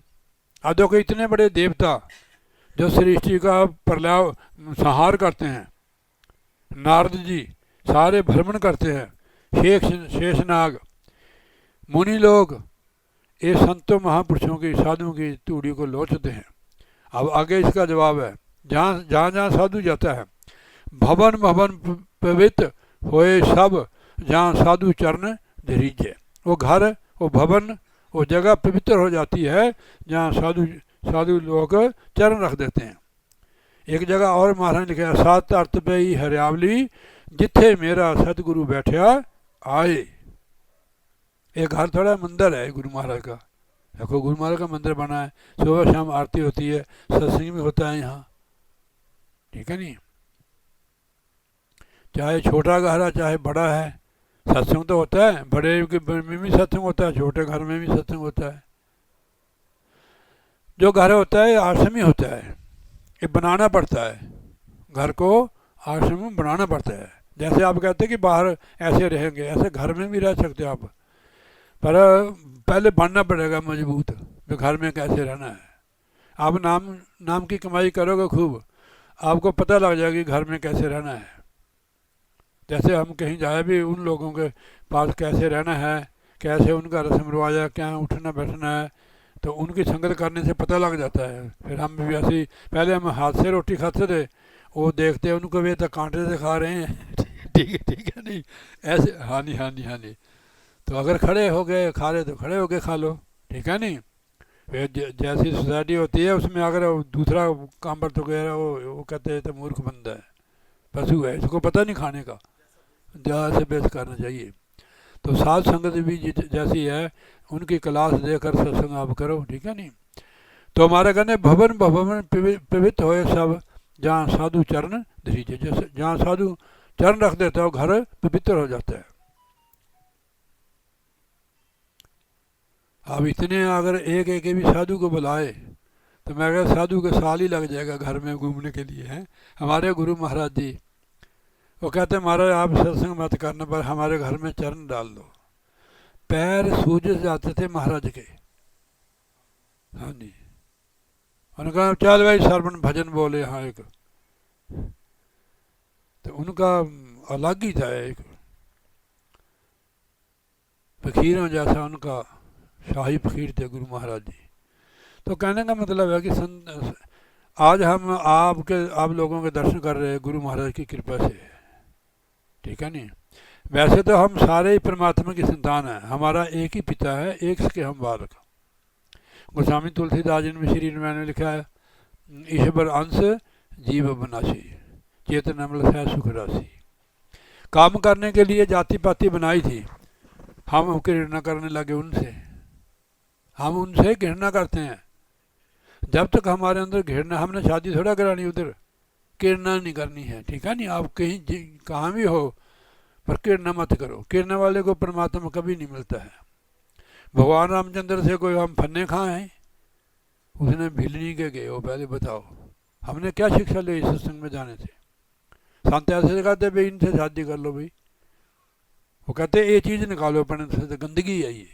अब देखो इतने बड़े देवता जो सृष्टि का प्रलय संहार करते हैं, नारद जी सारे भ्रमण करते हैं, शेषनाग, मुनि लोग, ये संतों महापुरुषों की साधुओं की तूड़ी को लोचते हैं। अब आगे इसका जवाब है, जहाँ जहाँ साधु जाता है। भवन भवन पवित्र होए सब, जहाँ साधु चरण धरीजे। वो घर, वो भवन, वो जगह पवित्र हो जाती है जहाँ साधु लोग चरण रख देते हैं। एक जगह और महाराज ने लिखा, 7 अर्थ पे ही हरियावली, जिथे मेरा सतगुरु बैठा आए। एक घर थोड़ा मंदिर है गुरु महाराज का। देखो गुरु महाराज का मंदिर बना है, सुबह शाम आरती होती है, सत्संग भी होता है यहाँ, ठीक है नहीं। चाहे छोटा घर है चाहे बड़ा है, सत्संग तो होता है। बड़े में भी सत्संग होता है, छोटे घर में भी सत्संग होता है। जो घर होता है आश्रम ही होता है, ये बनाना पड़ता है, घर को आश्रम में बनाना पड़ता है। जैसे आप कहते हैं कि बाहर ऐसे रहेंगे, ऐसे घर में भी रह सकते हो आप, पर पहले बनना पड़ेगा मजबूत कि घर में कैसे रहना है। आप नाम की कमाई करोगे खूब, आपको पता लग जाएगा कि घर में कैसे रहना है। जैसे हम कहीं जाए भी, उन लोगों के पास कैसे रहना है, कैसे उनका रस्म रिवाज है, क्या उठना बैठना है, तो उनकी संगत करने से पता लग जाता है। फिर हम भी ऐसे ही, पहले हम हाथ से रोटी खाते थे, वो देखते हैं उनको वे तो कांटे से खा रहे हैं, ठीक है नहीं, ऐसे हानि हानि हानि। तो अगर खड़े हो गए खा रहे तो खड़े हो गए खा लो, ठीक है नहीं। फिर जैसी सोसाइटी होती है उसमें अगर दूसरा काम पर तो गया, वो कहते हैं तो मूर्ख बंदा है, पशु है, इसको पता नहीं खाने का, ज़्यादा से बेस करना चाहिए। तो साध संगत भी जैसी है, उनकी क्लास देकर सत्संग आप करो, ठीक है नहीं। तो हमारे कहने भवन भवन पवित्र होए सब, जहाँ साधु चरण दरीचे। जैसे जहाँ साधु चरण रख देता है वो घर पवित्र हो जाता है। अब इतने अगर एक एक भी साधु को बुलाए तो मैं कहा साधु का साल ही लग जाएगा घर में घूमने के लिए। हैं हमारे गुरु महाराज जी वो कहते हैं महाराज आप सत्संग मत करने पर हमारे घर में चरण डाल दो। पैर सूज जाते थे महाराज के। हाँ जी। उन्होंने कहा चल भाई सरवण भजन बोले। हाँ एक तो उनका अलग ही था, एक फकीरों जैसा उनका शाही फकीर थे गुरु महाराज जी। तो कहने का मतलब है कि आज हम आप लोगों के दर्शन कर रहे हैं गुरु महाराज की कृपा से, ठीक है नहीं। वैसे तो हम सारे ही परमात्मा की संतान हैं, हमारा एक ही पिता है, एक के हम बालक। गोस्वामी तुलसीदास जी ने श्री मैंने लिखा है ईश्वर अंश जीव बनासी चेतन अमल है सुख राशि। काम करने के लिए जाति पाति बनाई थी, हम घृणा करने लगे उनसे। हम उनसे घृणा करते हैं। जब तक हमारे अंदर घृणा, हमने शादी थोड़ा करानी उधर, घृणा नहीं करनी है, ठीक है नहीं। आप कहीं कहाँ भी हो पर घृणा मत करो। घृणा वाले को परमात्मा कभी नहीं मिलता है। भगवान रामचंद्र से कोई हम फन्ने खाए हैं? उसने भिलनी के गए हो, पहले बताओ हमने क्या शिक्षा ली सत्संग में जाने से? संत ऐसे कहते भाई इनसे शादी कर लो भाई, वो कहते ये चीज़ निकालो अपने से, गंदगी है ये।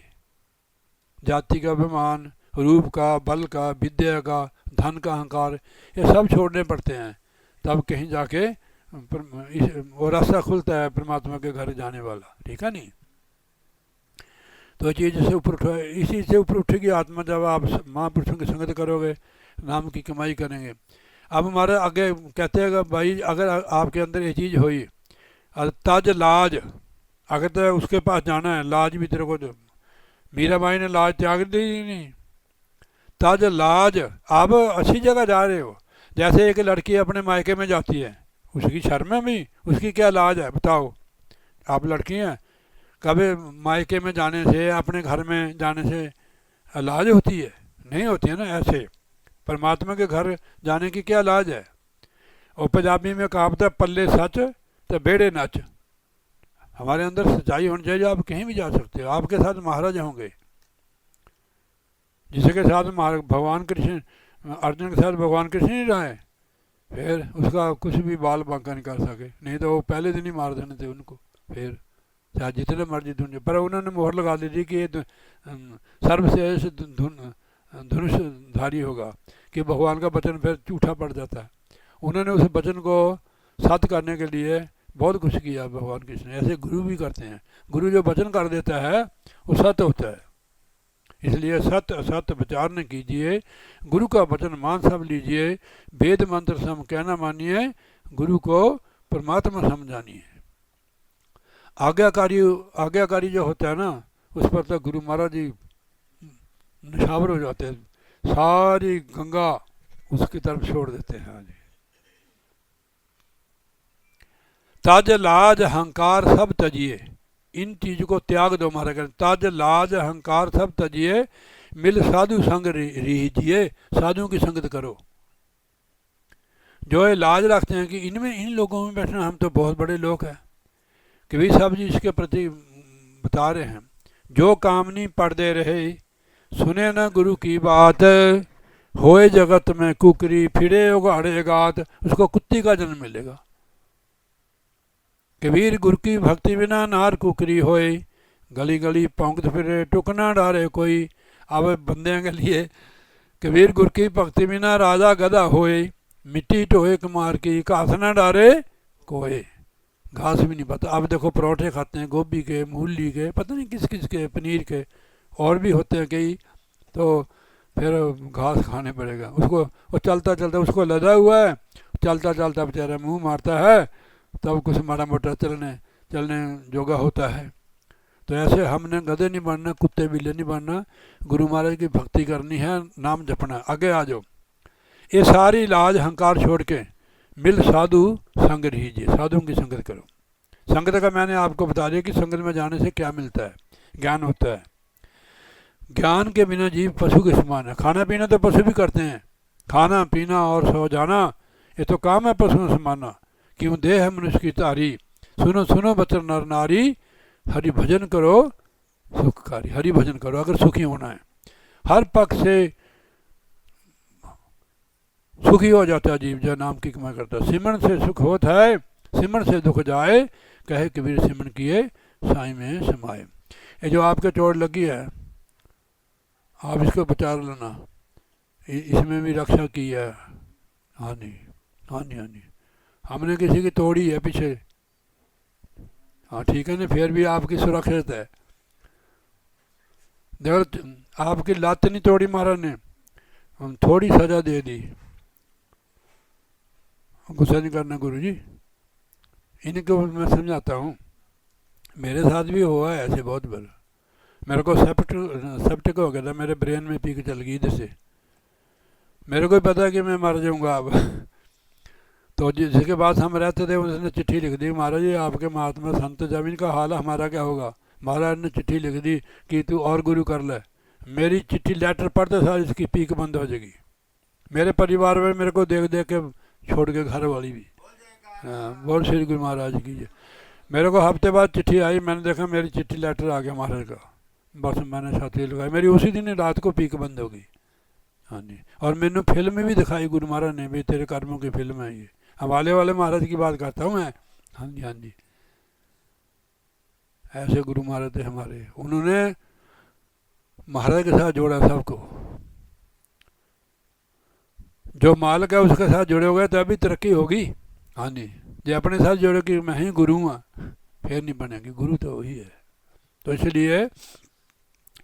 जाति का अभिमान, रूप का, बल का, विद्या का, धन का अहंकार, ये सब छोड़ने पड़ते हैं, तब कहीं जाके वो रास्ता खुलता है परमात्मा के घर जाने वाला, ठीक है नहीं। तो चीज़ से ऊपर उठो, इसी से ऊपर उठेगी आत्मा जब आप महापुरुषों की संगत करोगे, नाम की कमाई करेंगे। अब हमारे आगे कहते हैं भाई अगर आपके अंदर ये चीज़ हुई, तज लाज, अगर तो उसके पास जाना है, लाज भी तेरे को, मीरा बाई ने लाज त्याग दी नहीं। तज लाज, आप अच्छी जगह जा रहे हो। जैसे एक लड़की अपने मायके में जाती है, उसकी शर्म है भी, उसकी क्या लाज है बताओ? आप लड़की हैं, कभी मायके में जाने से, अपने घर में जाने से लाज होती है? नहीं होती है ना। ऐसे परमात्मा के घर जाने की क्या लाज है? और पंजाबी में कहावत है पल्ले सच तो बेड़े नच। हमारे अंदर सच्चाई होनी चाहिए, आप कहीं भी जा सकते हो। आपके साथ महाराज होंगे, जिसके साथ भगवान कृष्ण, अर्जुन के साथ भगवान कृष्ण नहीं रहे, फिर उसका कुछ भी बाल बांका नहीं कर सके, नहीं तो वो पहले दिन ही मार देने थे उनको, फिर चाहे जितने मर्जी धुन। पर उन्होंने मोहर लगा दी थी कि ये सर्वश्रेष्ठ धनुषधारी होगा, कि भगवान का वचन फिर झूठा पड़ जाता है। उन्होंने उस वचन को सत्य करने के लिए बहुत कुछ किया भगवान कृष्ण। ऐसे गुरु भी करते हैं, गुरु जो वचन कर देता है वो सत्य होता है। इसलिए सत्य असत्य विचार न कीजिए, गुरु का वचन मान सब लीजिए, वेद मंत्र सम कहना मानिए, गुरु को परमात्मा समझानिए। आज्ञाकारी जो होता है ना, उस पर तो गुरु महाराज जी निशावर हो जाते हैं, सारी गंगा उसकी तरफ छोड़ देते हैं। जी, तज लाज अहंकार सब तजिए, इन चीज को त्याग दो महाराज। तज लाज अहंकार सब तजिए, मिल साधु संग रीजिए, साधुओं की संगत करो। जो ये लाज रखते हैं कि इन लोगों में बैठना, हम तो बहुत बड़े लोग हैं, कि भाई साहब जी इसके प्रति बता रहे हैं, जो कामनी पढ़ते रहे सुने न गुरु की बात, होए जगत में कुकरी फिरे उगाड़े गात, उसको कुत्ती का जन्म मिलेगा। कबीर गुरु की भक्ति बिना नार कुकरी होए, गली गली पौंकत फिरे टुकना डारे कोई। अब बंदे के लिए कबीर गुरु की भक्ति बिना राजा गधा होए, मिट्टी टोए कुमार की घास न डारे कोई। घास भी नहीं पता। अब देखो परोठे खाते हैं गोभी के, मूली के, पता नहीं किस किस के, पनीर के, और भी होते हैं कई, तो फिर घास खाने पड़ेगा उसको। वो चलता चलता उसको लदा हुआ है, चलता चलता बेचारा मुंह मारता है, तब कुछ माड़ा मोटा चलने जोगा होता है। तो ऐसे हमने गधे नहीं बनना, कुत्ते बिल्ले नहीं बनना, गुरु महाराज की भक्ति करनी है, नाम जपना। आगे आ जाओ। ये सारी लाज अहंकार छोड़ के मिल साधु संग रहीजिए, साधुओं की संगत करो। संगत का मैंने आपको बता दिया कि संगत में जाने से क्या मिलता है, ज्ञान होता है। ज्ञान के बिना जीव पशु के समान है। खाना पीना तो पशु भी करते हैं, खाना पीना और सो जाना ये तो काम है पशुओं से मानना। क्यों दे है मनुष्य की तारी। सुनो सुनो बचन नर नारी, हरि भजन करो सुखकारी। हरि भजन करो अगर सुखी होना है। हर पक्ष से सुखी हो जाता है जीव जो नाम की कमाई करता है। सिमरन से सुख होता है, सिमरन से दुख जाए, कहे कबीर सिमरन किए साईं में समाए। ये जो आपके चोट लगी है, आप इसको बचा लेना, इसमें भी रक्षा की है। हाँ नहीं, हाँ नहीं, हाँ नहीं, हमने किसी की तोड़ी है पीछे, हाँ ठीक है ना, फिर भी आपकी सुरक्षित है। देखो आपकी लात नहीं तोड़ी महाराज ने, हम थोड़ी सजा दे दी। गुस्सा नहीं करना गुरु जी, इनको मैं समझाता हूँ, मेरे साथ भी हुआ है ऐसे बहुत बार। मेरे को सेप्टिक हो गया था, मेरे ब्रेन में पीक चल गई इधर से, मेरे को ही पता कि मैं मर जाऊंगा अब। तो जिसके पास हम रहते थे उसने चिट्ठी लिख दी, महाराज जी आपके महात्मा संत जमीन का हाल हमारा क्या होगा। महाराज ने चिट्ठी लिख दी कि तू और गुरु कर ले। मेरी चिट्ठी लेटर पढ़ते सार इसकी पीक बंद हो जाएगी। मेरे परिवार में मेरे को देख देख के छोड़ के घर वाली भी, हाँ बोल श्री गुरु महाराज की जय। मेरे को हफ्ते बाद चिट्ठी आई, मैंने देखा मेरी चिट्ठी लेटर आ गया महाराज का, बस मैंने छाती लगाई, मेरी उसी दिन रात को पीक बंद हो गई। हाँ जी, और मैंने फिल्म भी दिखाई गुरु महाराज ने भी, तेरे कर्मों की फिल्म है ये, हवाले वाले महाराज की बात करता हूँ मैं। हाँ जी, हाँ जी, ऐसे गुरु महाराज थे हमारे, उन्होंने महाराज के साथ जोड़ा सबको। जो मालिक है उसके साथ जुड़े हो गए तो अभी तरक्की होगी। हाँ जी, जो अपने साथ जोड़े कि मैं ही गुरु हूँ, फिर नहीं बनेगी, गुरु तो वही है। तो इसलिए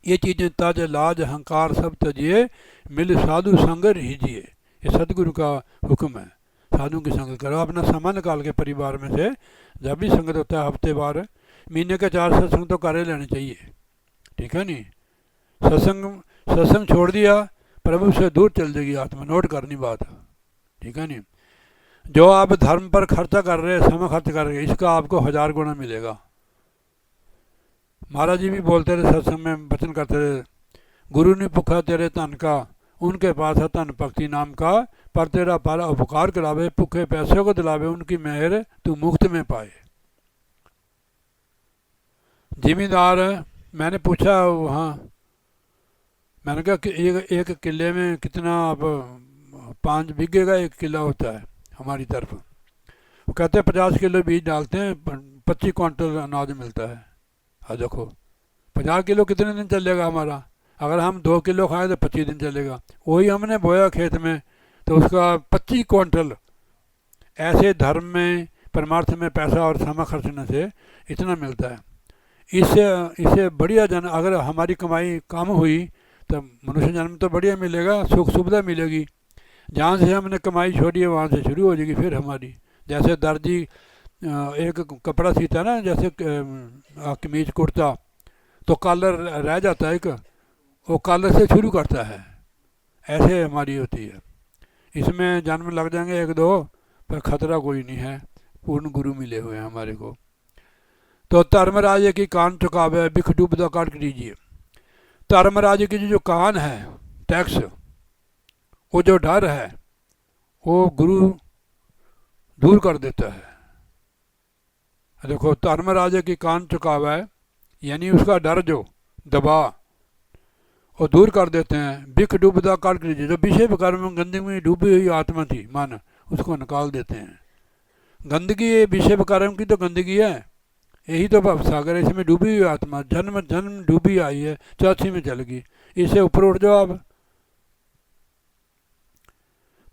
ये चीज़ें ताज लाज अहंकार सब तजिए, मिल साधु संग रहिजिए, ये सदगुरु का हुक्म है। साधु की संगत करो, अपना समय निकाल के परिवार में से, जब भी संगत होता है हफ्ते बार, महीने के 4 सत्संग तो कर ही लेने चाहिए, ठीक है नहीं। सत्संग छोड़ दिया प्रभु से दूर चल जाएगी आत्मा, नोट करनी बात, ठीक है नहीं। जो आप धर्म पर खर्चा कर रहे हैं, समय खर्च कर रहे हैं, इसका आपको 1000 गुना मिलेगा। महाराज जी भी बोलते रहे सत्संग में, वचन करते रहे, गुरु ने भुखा तेरे तन का, उनके पास है तन भक्ति नाम का, पर तेरा पारा उपकार करावे, भूखे पैसे को दिलावे, उनकी मेहर तू मुफ्त में पाए। जिम्मेदार मैंने पूछा वहाँ, मैंने कहा कि एक किले में कितना, अब 5 बीघे का एक किला होता है हमारी तरफ, वो कहते हैं 50 किलो बीज डालते हैं 25 क्विंटल अनाज मिलता है। हाँ देखो 50 किलो कितने दिन चलेगा हमारा, अगर हम 2 किलो खाएं तो 25 दिन चलेगा। वही हमने बोया खेत में तो उसका 25 क्विंटल। ऐसे धर्म में परमार्थ में पैसा और समय खर्चने से इतना मिलता है। इससे बढ़िया जन, अगर हमारी कमाई कम हुई तो मनुष्य जन्म तो बढ़िया मिलेगा, सुख सुविधा मिलेगी। जहाँ से हमने कमाई छोड़ी है वहाँ से शुरू हो जाएगी फिर हमारी। जैसे दर्जी एक कपड़ा सीता है ना, जैसे कमीज कुर्ता, तो कॉलर रह जाता है एक, वो कॉलर से शुरू करता है, ऐसे हमारी होती है। इसमें जन्म लग जाएंगे 1-2 पर खतरा कोई नहीं है, पूर्ण गुरु मिले हुए हैं हमारे को। तो धर्मराज की कान चुकावे, बिख डूबदा काट दीजिए। धर्मराज की जो कान है टैक्स, वो जो डर है वो गुरु दूर कर देता है। देखो धर्मराज की कान चुकावा है, यानी उसका डर जो दबाव वो दूर कर देते हैं। बिख डूबदा काट दीजिए, जो विषय प्रकार में गंदगी में डूबी हुई आत्मा थी मन, उसको निकाल देते हैं। गंदगी ये विषय प्रकार की तो गंदगी है, यही तो भव सागर है, इसमें डूबी हुई आत्मा जन्म जन्म डूबी आई है, चौथी में चल गई, इससे ऊपर उठ जाओ आप।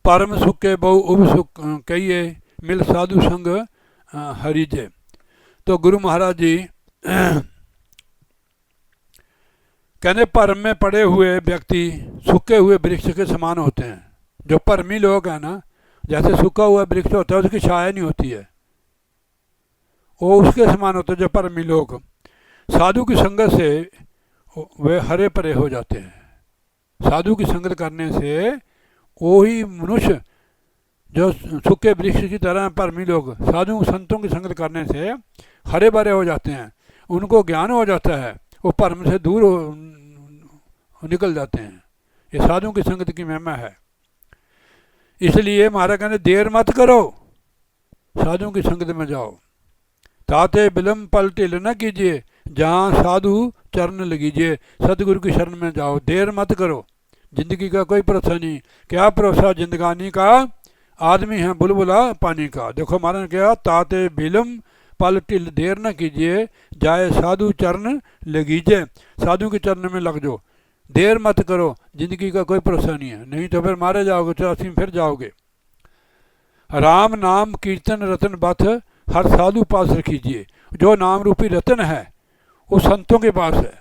परम सुख के बहु उब सुख कहिए, मिल साधु संग हरिजे। तो गुरु महाराज जी कहने परम में पड़े हुए व्यक्ति सूखे हुए वृक्ष के समान होते हैं। जो परमी लोग हैं ना, जैसे सूखा हुआ वृक्ष होता है उसकी छाया नहीं होती है, वो उसके समान होते हैं जो परमी लोग। साधु की संगत से वे हरे भरे हो जाते हैं। साधु की संगत करने से वही मनुष्य जो सूखे वृक्ष की तरह परमी लोग साधु संतों की संगत करने से हरे भरे हो जाते हैं, उनको ज्ञान हो जाता है, वो परम से दूर निकल जाते हैं। ये साधु की संगत की महिमा है। इसलिए महाराज कहते देर मत करो, साधु की संगत में जाओ। ताते विलम्ब पल ढिल न कीजिए, जहाँ साधु चरण लगीजिए। सतगुरु की शरण में जाओ, देर मत करो। जिंदगी का कोई भरोसा नहीं। क्या भरोसा जिंदगानी का, आदमी है बुलबुला पानी का। देखो महाराज ने कहा, ताते विलम्ब पल ढिल, देर न कीजिए, जाए साधु चरण लगीजिए। साधु के चरण में लग जाओ, देर मत करो। जिंदगी का कोई भरोसा नहीं है, नहीं तो फिर मारे जाओगे, 84 में फिर जाओगे। राम नाम कीर्तन रतन बथ, हर साधु पास रखीजिए। जो नाम रूपी रतन है वो संतों के पास है।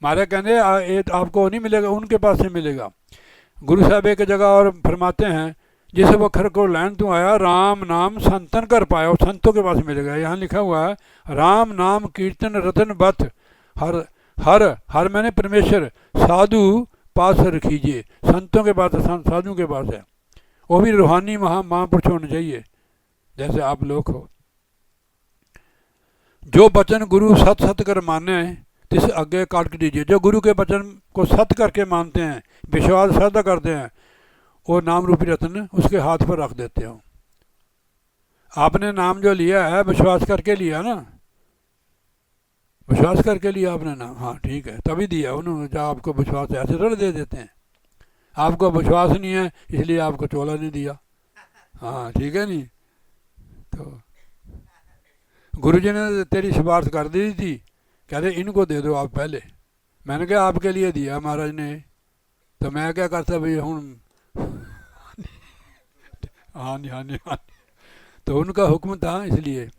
मारे कहने आपको नहीं मिलेगा, उनके पास से मिलेगा। गुरु साहब एक जगह और फरमाते हैं, जिस वखर को लैन तू आया, राम नाम संतन कर पाया, वो संतों के पास मिलेगा। यहाँ लिखा हुआ है, राम नाम कीर्तन रतन बथ, हर हर हर मैंने परमेश्वर, साधु पास रखीजिए। संतों के पास, साधु के पास है। वो भी रूहानी महापुरुष होने चाहिए, जैसे आप लोग हो। जो वचन गुरु सत सत कर माने, तिस आगे काट दीजिए। जो गुरु के वचन को सत करके मानते हैं, विश्वास श्रद्धा करते हैं, वो नाम रूपी रत्न उसके हाथ पर रख देते हो। आपने नाम जो लिया है विश्वास करके लिया ना, विश्वास करके लिया आपने नाम, हाँ ठीक है, तभी दिया उन्होंने। जब आपको विश्वास है, ऐसे थोड़ा दे देते हैं। आपको विश्वास नहीं है इसलिए आपको चोला नहीं दिया, हाँ ठीक है। नहीं तो गुरुजी ने तेरी सिफारिश कर दी थी, कहते इनको दे दो आप पहले। मैंने कहा आपके लिए दिया महाराज ने, तो मैं क्या करता भाई हूँ। हाँ नहीं, हाँ नहीं, हाँ। तो उनका हुक्म था इसलिए।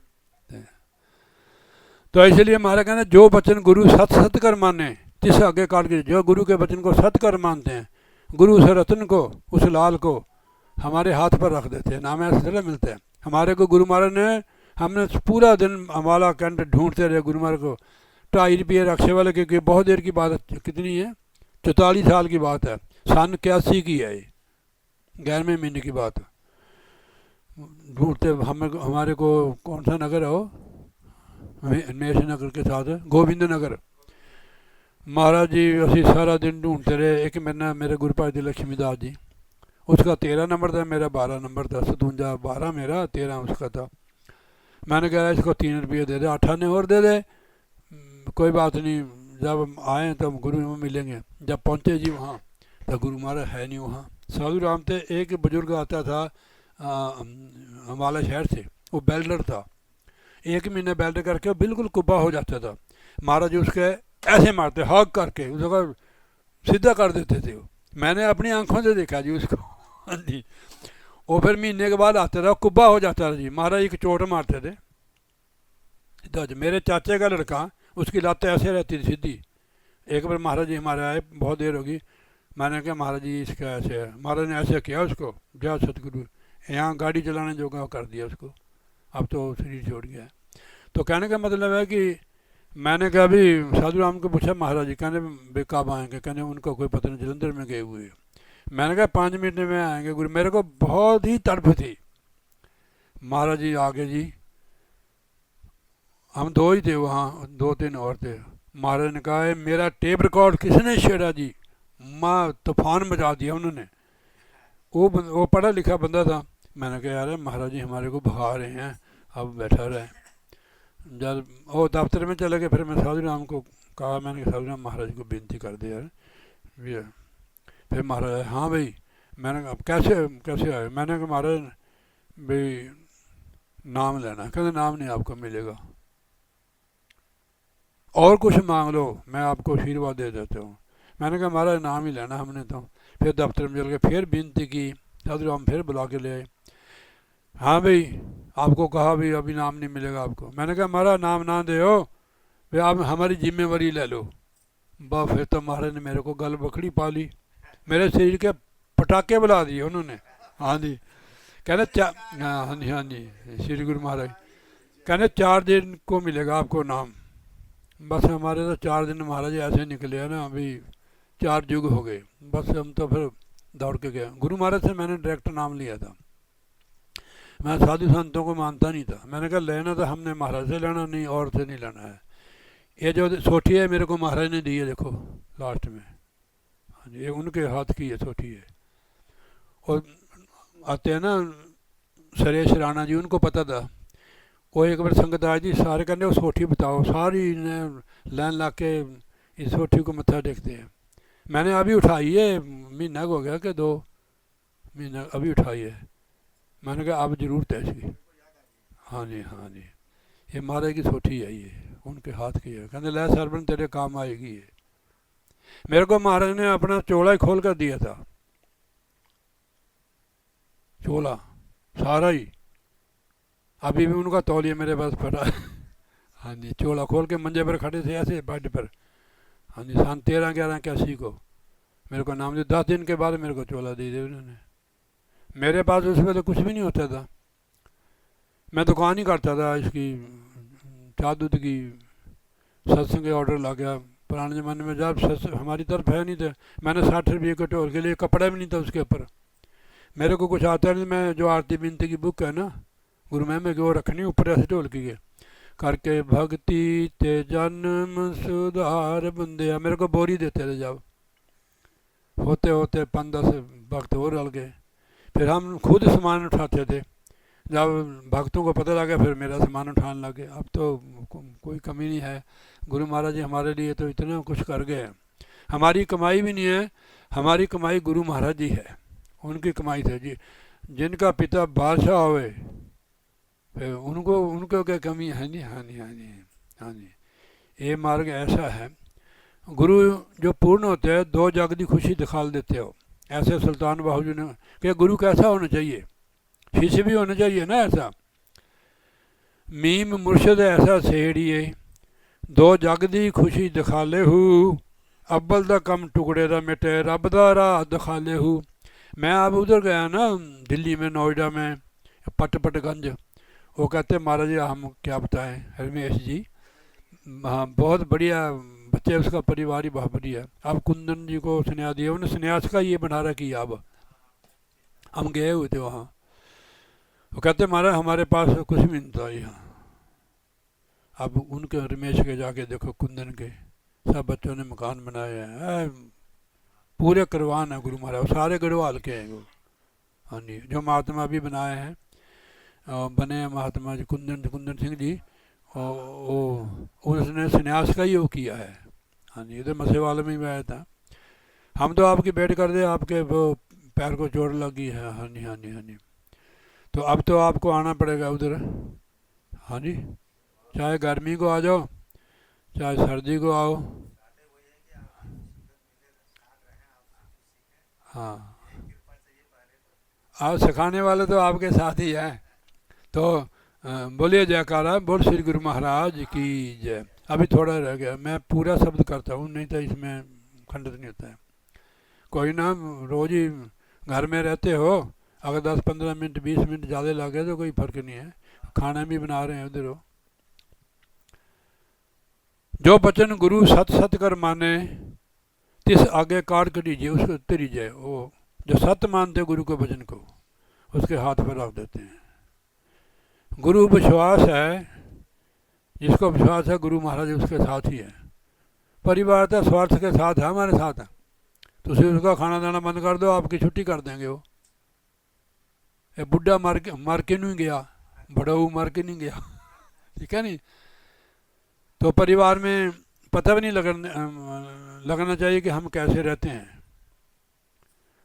तो इसलिए महाराज कहते जो वचन गुरु सत सत कर माने, तिस आगे काट के। जो गुरु के वचन को सत कर मानते हैं, गुरु उस रतन को, उस लाल को हमारे हाथ पर रख देते हैं। नाम ऐसे थोड़ा मिलते हैं हमारे को। गुरु महाराज ने, हमने पूरा दिन हमारा कैंट ढूंढते रहे गुरु महाराज को। 2.5 रुपये रक्शे वाले, क्योंकि बहुत देर की बात है, कितनी है, 44 साल की बात है, सन 81 की है ये, 11वें महीने की बात। ढूंढते हमारे को कौन सा नगर है वो, मेष नगर के साथ गोविंद नगर। महाराज जी असी सारा दिन ढूंढते रहे। एक मेरे गुरु भाई लक्ष्मी दास जी, उसका 13 नंबर था, मेरा 12 नंबर था। 57 12 मेरा, 13 उसका था। मैंने कहा इसको 3 रुपये दे दे, 8 आने और दे दे, कोई बात नहीं, जब आए तो गुरु में मिलेंगे। जब पहुँचे जी वहाँ, तो गुरु महाराज है नहीं वहाँ। साधु राम थे। एक बुजुर्ग आता था हमारा शहर से, वो बेल्डर था। 1 महीने बेल्ट करके वो बिल्कुल कुब्बा हो जाता था। महाराज जी उसके ऐसे मारते, हग करके उसको सीधा कर देते थे। वो मैंने अपनी आंखों से देखा जी उसको। हाँ जी। वो फिर महीने के बाद आता था, कुब्बा हो जाता था जी। महाराज जी की चोट मारते थे। तो मेरे चाचे का लड़का, उसकी लात ऐसे रहती थी सीधी। एक बार महाराज जी हमारे आए, बहुत देर होगी। मैंने कहा महाराज जी इसका ऐसे है। महाराज ने ऐसे किया उसको, जय सतगुरु, यहाँ गाड़ी चलाने जोगा कर दिया उसको। अब तो शरीर छोड़ गया। तो कहने का मतलब है कि मैंने कहा अभी साधु राम को पूछा महाराज जी, कहने वे कब आएंगे, कहने उनको कोई पता नहीं, जलंधर में गए हुए। मैंने कहा 5 मिनट में आएंगे गुरु। मेरे को बहुत ही तड़प थी। महाराज जी आगे जी, हम 2 ही थे वहाँ, 2-3 और थे। महाराज ने कहा मेरा टेप रिकॉर्ड किसने छेड़ा जी, माँ तूफान मचा दिया उन्होंने। वो पढ़ा लिखा बंदा था। मैंने कहा यार महाराज जी हमारे को भगा रहे हैं, अब बैठा रहे। जब वो दफ्तर में चले गए, फिर मैं साधु राम को कहा, मैंने कहा साधु राम महाराज को बेनती कर दे यार। फिर महाराज, हाँ भाई। मैंने कहा कैसे कैसे आए। मैंने कहा महाराज भाई नाम लेना। कहते नाम नहीं आपको मिलेगा, और कुछ मांग लो, मैं आपको आशीर्वाद दे देता हूँ। मैंने कहा महाराज नाम ही लेना हमने तो। फिर दफ्तर में चल के फिर बेनती की, साधु राम फिर बुला के ले आए। हाँ भाई आपको कहा भाई अभी नाम नहीं मिलेगा आपको। मैंने कहा महाराज नाम ना दे हो भाई, आप हमारी जिम्मेवारी ले लो। बस फिर तो महाराज ने मेरे को गल बकड़ी पा ली, मेरे शरीर के पटाखे बुला दिए उन्होंने। हाँ जी। कहने हाँ जी, हाँ जी, श्री गुरु महाराज कहने 4 दिन को मिलेगा आपको नाम। बस हमारे तो 4 दिन महाराज ऐसे निकले हैं ना, अभी 4 युग हो गए। बस हम तो फिर दौड़ के गए। गुरु महाराज से मैंने डायरेक्ट नाम लिया था। मैं साधु संतों को मानता नहीं था। मैंने कहा लेना तो हमने महाराज से लेना, नहीं और से नहीं लेना है। ये जो सोटी है मेरे को महाराज ने दी है, देखो लास्ट में। हाँ जी, ये उनके हाथ की ये सोटी है। और आते हैं ना सुरेश राणा जी, उनको पता था। वो एक बार संगत आई जी, सारे कहने वो सोठी बताओ, सारी ने लाइन ला के इस सोठी को मत्था टेकते हैं। मैंने अभी उठाई है, महीना हो गया कि 2 महीना अभी उठाई है। मैंने कहा अब ज़रूरत है इसकी। हाँ जी, हाँ जी, ये महाराज की सोठी है, ये उनके हाथ की है। कहते लै सरबन तेरे काम आएगी ये। मेरे को महाराज ने अपना चोला ही खोल कर दिया था, चोला सारा ही। अभी भी उनका तौलिया मेरे पास पड़ा है। हाँ जी, चोला खोल के मंजे पर खड़े थे ऐसे बेड पर। हाँ जी, सन 13-11-81 को मेरे को नाम दिया। 10 दिन के बाद मेरे को चोला दे दिया उन्होंने। मेरे पास उसमें तो कुछ भी नहीं होता था। मैं दुकान ही करता था इसकी, चाय दूध की। सत्संग के ऑर्डर ला गया पुराने ज़माने में, जब हमारी तरफ है नहीं थे। मैंने 60 रुपये के ढोल के लिए, कपड़ा भी नहीं था उसके ऊपर। मेरे को कुछ आता नहीं। मैं जो आरती बिनती की बुक है ना गुरु महिमा की, वो रखनी ऊपर ऐसे ढोल की करके, भक्ति ते जन्म सुधार बंदे, मेरे को बोरी देते थे। जब होते होते 5-10 भक्त और रल गए, फिर हम खुद सामान उठाते थे। जब भक्तों को पता लगा फिर मेरा सामान उठाने लगे। अब तो कोई कमी नहीं है। गुरु महाराज जी हमारे लिए तो इतना कुछ कर गए। हमारी कमाई भी नहीं है, हमारी कमाई गुरु महाराज जी है, उनकी कमाई थे जी। जिनका पिता बादशाह होवे फिर उनको क्या कमी है नहीं। हाँ जी, हाँ जी, हाँ जी, ये मार्ग ऐसा है। गुरु जो पूर्ण होते हैं, 2 जग की खुशी दिखाल देते हो। ऐसे सुल्तान बाहू जी ने कि गुरु कैसा होना चाहिए, शिष्य भी होना चाहिए ना ऐसा। मीम मुर्शद ऐसा सेड़िए, 2 जग की खुशी दिखाले हू, अव्वल दा कम टुकड़े दा मिटे, रब दा राह दिखाले हू। मैं अब उधर गया ना दिल्ली में, नोएडा में, पटपटगंज। वो कहते महाराज जी हम क्या बताएं रमेश जी, हाँ बहुत बढ़िया बच्चे, उसका परिवार ही बहुत बढ़िया है। अब कुंदन जी को सुन्यास दिया, उन्हें सुन्यास का ये भंडारा किया। अब हम गए हुए थे वहाँ। वो कहते महाराज हमारे पास कुछ भी नहीं था यहाँ। अब उनके रमेश के जाके देखो, कुंदन के सब बच्चों ने मकान बनाए हैं, पूरे करवान है गुरु महाराज, सारे गढ़वाल के हैं वो। हाँ जी, जो महात्मा भी बनाए हैं, बने हैं महात्मा जी कुंदन सिंह जी, वो उसने संन्यास का ही वो किया है। हाँ जी, इधर मसेवाल में ही आया था। हम तो आपकी वेट कर दे, आपके वो पैर को चोट लगी है। हाँ जी, हाँ जी, हाँ जी, तो अब तो आपको आना पड़ेगा उधर। हाँ जी, चाहे गर्मी को आ जाओ चाहे सर्दी को आओ। हाँ, आप सिखाने वाले तो आपके साथ ही हैं। तो बोलिए जयकारा, बोल श्री गुरु महाराज की जय। अभी थोड़ा रह गया, मैं पूरा शब्द करता हूँ, नहीं तो इसमें खंडित नहीं होता है। कोई ना, रोज ही घर में रहते हो, अगर 10-15 मिनट 20 मिनट ज़्यादा लगे तो कोई फ़र्क नहीं है। खाना भी बना रहे हैं उधर हो। जो बचन गुरु सत सत कर माने, तिस आगे कार कटीजिए, उसको तरीजिए। वो जो सत मानते गुरु के वचन को, उसके हाथ पर रख देते हैं। गुरु विश्वास है, जिसको विश्वास है गुरु महाराज उसके साथ ही है। परिवार तो स्वार्थ के साथ है, हमारे साथ है। तो उसका खाना दाना बंद कर दो, आपकी छुट्टी कर देंगे वो। ये बुढ़ा मर के नहीं गया, बड़ाऊ मर के नहीं गया। ठीक है नहीं। तो परिवार में पता भी नहीं लगना चाहिए कि हम कैसे रहते हैं।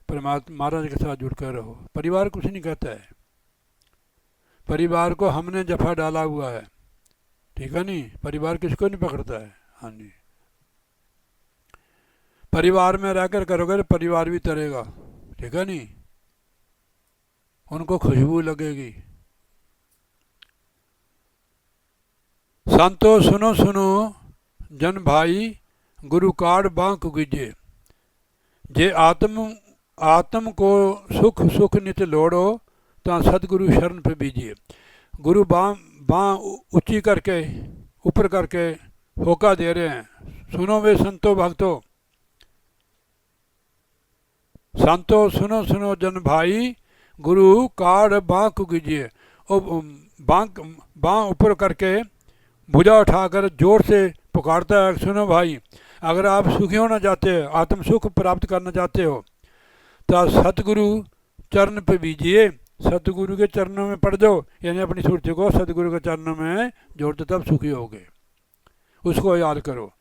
परमात्मा महाराज के साथ जुड़कर रहो। परिवार कुछ नहीं कहता है, परिवार को हमने जफा डाला हुआ है। ठीक है नहीं, परिवार किसको नहीं पकड़ता है। हाँ जी, परिवार में रहकर करोगे तो परिवार भी तरेगा। ठीक है नहीं, उनको खुशबू लगेगी। संतो सुनो सुनो जन भाई, गुरु काड़ बांक गिजे, जे आत्म को सुख सुख नित लोड़ो, तो सतगुरु शरण पे बीजिए। गुरु बाँ ऊंची करके ऊपर करके होका दे रहे हैं, सुनो वे संतो भक्तो, संतो सुनो सुनो जन भाई, गुरु काड़ बांक कीजिए। और बाँ ऊपर करके भुजा उठाकर जोर से पुकारता है, सुनो भाई, अगर आप सुखी होना चाहते हो, आत्म सुख प्राप्त करना चाहते हो, तो सतगुरु चरण पे बीजिए, सतगुरु के चरणों में पड़ जाओ, यानी अपनी सुरती को सतगुरु के चरणों में जोड़ दो, तब सुखी होगे। उसको याद करो।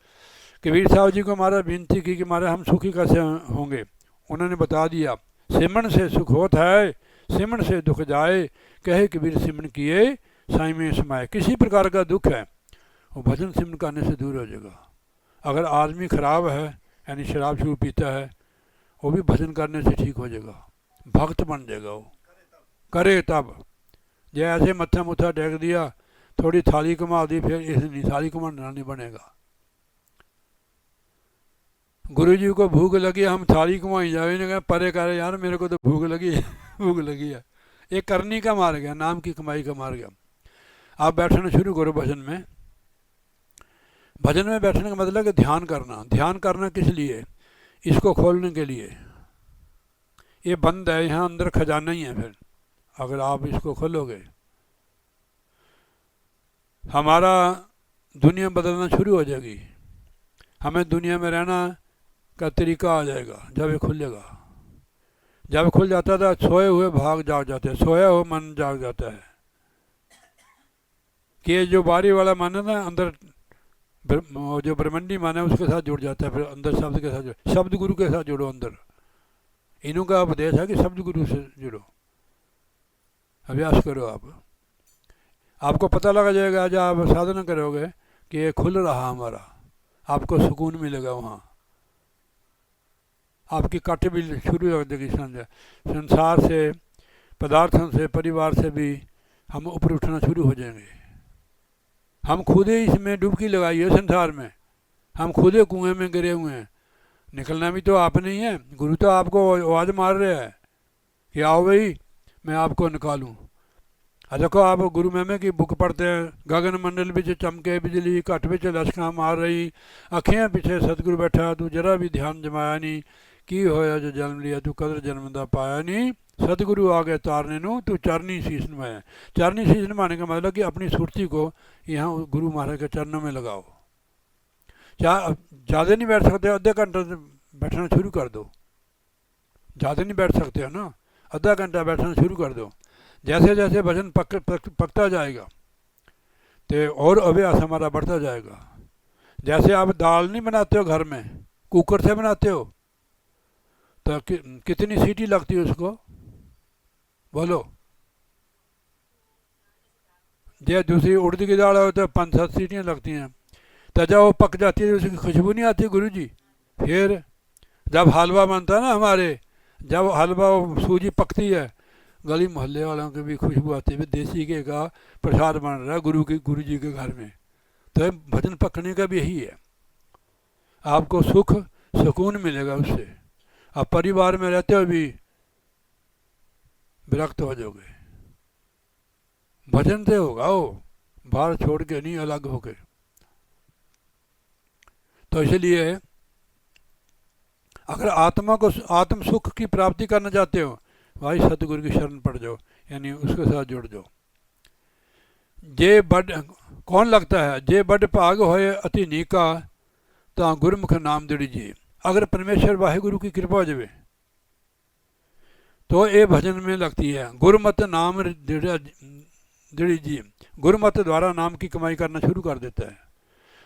कबीर साहब जी को महाराज विनती की कि महाराज हम सुखी कैसे होंगे। उन्होंने बता दिया, सिमरन से सुख होता है, सिमरन से दुख जाए, कहे कबीर सिमरन किए साईं में समाए। किसी प्रकार का दुख है वो भजन सिमरन करने से दूर हो जाएगा। अगर आदमी खराब है यानी शराब शूब पीता है, वो भी भजन करने से ठीक हो जाएगा, भक्त बन जाएगा। वो करे तब, जो ऐसे मत्था मुत्था टेक दिया, थोड़ी थाली कमा दी, फिर इस थाली कमाना नहीं बनेगा। गुरु जी को भूख लगी, हम थाली कमाई जाए, ने कहा परे करे यार, मेरे को तो भूख लगी है भूख लगी है। ये करनी का मार गया, नाम की कमाई का मार गया। आप बैठना शुरू करो भजन में। भजन में बैठने का मतलब है ध्यान करना। ध्यान करना किस लिए? इसको खोलने के लिए। ये बंद है, यहाँ अंदर खजाना ही है। फिर अगर आप इसको खोलोगे, हमारा दुनिया बदलना शुरू हो जाएगी। हमें दुनिया में रहना का तरीका आ जाएगा जब ये खुलेगा। जब खुल जाता था, सोए हुए भाग जाग जाते हैं, सोया हुआ मन जाग जाता है। कि ये जो बारी वाला मन है ना, अंदर जो ब्रह्मंडी मन है उसके साथ जुड़ जाता है। फिर अंदर शब्द के साथ जुड़ो, शब्द गुरु के साथ जुड़ो। अंदर इन्हों का उपदेश है कि शब्द गुरु से जुड़ो, अभ्यास करो। आपको पता लगा जाएगा जब आप साधना करोगे कि ये खुल रहा हमारा, आपको सुकून मिलेगा। वहाँ आपकी कट भी शुरू हो जाएगी। संसार से, पदार्थों से, परिवार से भी हम ऊपर उठना शुरू हो जाएंगे। हम खुद ही इसमें डुबकी लगाई है संसार में, हम खुद ही कुएं में गिरे हुए हैं। निकलना भी तो आप नहीं है, गुरु तो आपको आवाज़ मार रहा है कि आओ भाई मैं आपको निकालूं। देखो आप गुरु मेमे की बुक पढ़ते हैं, गगन मंडल बिच चमके बिजली, घट बिच लश्कां मार रही, अखियां पिछे सतगुरु बैठा, तू जरा भी ध्यान जमाया नहीं, की होया जो जन्म लिया, तू कदर जन्म दा पाया नहीं, सतगुरु आ गए तारने नू, तू चरनी शीश नवाया। चरनी शीश नवाने का मतलब कि अपनी सुरती को यहाँ गुरु महाराज के चरणों में लगाओ। ज़्यादा नहीं बैठ सकते, आधे घंटे बैठना शुरू कर दो। ज़्यादा नहीं बैठ सकते हो ना, आधा घंटा बैठना शुरू कर दो। जैसे जैसे भजन पकता जाएगा तो और अभ्यास हमारा बढ़ता जाएगा। जैसे आप दाल नहीं बनाते हो घर में, कुकर से बनाते हो, तो कितनी सीटी लगती है उसको, बोलो? जो दूसरी उड़द की दाल हो तो 5-7 सीटियाँ लगती हैं। तो जब वो पक जाती है उसकी खुशबू नहीं आती गुरु जी। फिर जब हलवा बनता है ना हमारे, जब हलवा सूजी पकती है, गली मोहल्ले वालों की भी खुशबू आती है, देसी घी का प्रसाद बन रहा है गुरु जी के घर में। तो भजन पकने का भी यही है, आपको सुख सुकून मिलेगा उससे। आप परिवार में रहते हो भी विरक्त हो जाओगे, भजन से होगा वो, बाहर छोड़ के नहीं, अलग होके। तो इसलिए अगर आत्मा को, आत्म सुख की प्राप्ति करना चाहते हो, भाई सतगुरु की शरण पड़ जाओ, यानी उसके साथ जुड़ जाओ। जे बड़ कौन लगता है, जे बड़ भाग होए अति नीका, तो गुरमुख नाम दिड़ी जी। अगर परमेश्वर वाहिगुरु की कृपा हो जाए तो ये भजन में लगती है। गुरुमत नाम दिड़ी जी, गुरुमत द्वारा नाम की कमाई करना शुरू कर देता है।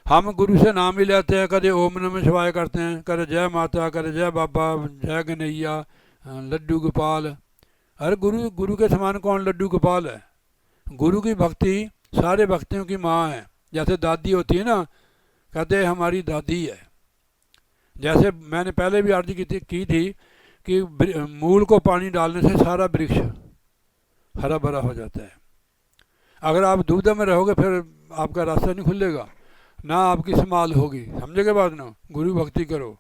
हम गुरु से नाम ही लेते हैं, कदे ओम नमः शिवाय करते हैं, कदे जय माता, कदे जय बाबा, जय गनैया, लड्डू गोपाल। अरे गुरु के समान कौन लड्डू गोपाल है? गुरु की भक्ति सारे भक्तियों की माँ है। जैसे दादी होती है ना, कहते हमारी दादी है। जैसे मैंने पहले भी अर्ज की थी कि मूल को पानी डालने से सारा वृक्ष हरा भरा हो जाता है। अगर आप दुविधा में रहोगे फिर आपका रास्ता नहीं खुलेगा, ना आपकी संभाल होगी। समझे के बाद ना, गुरु भक्ति करो।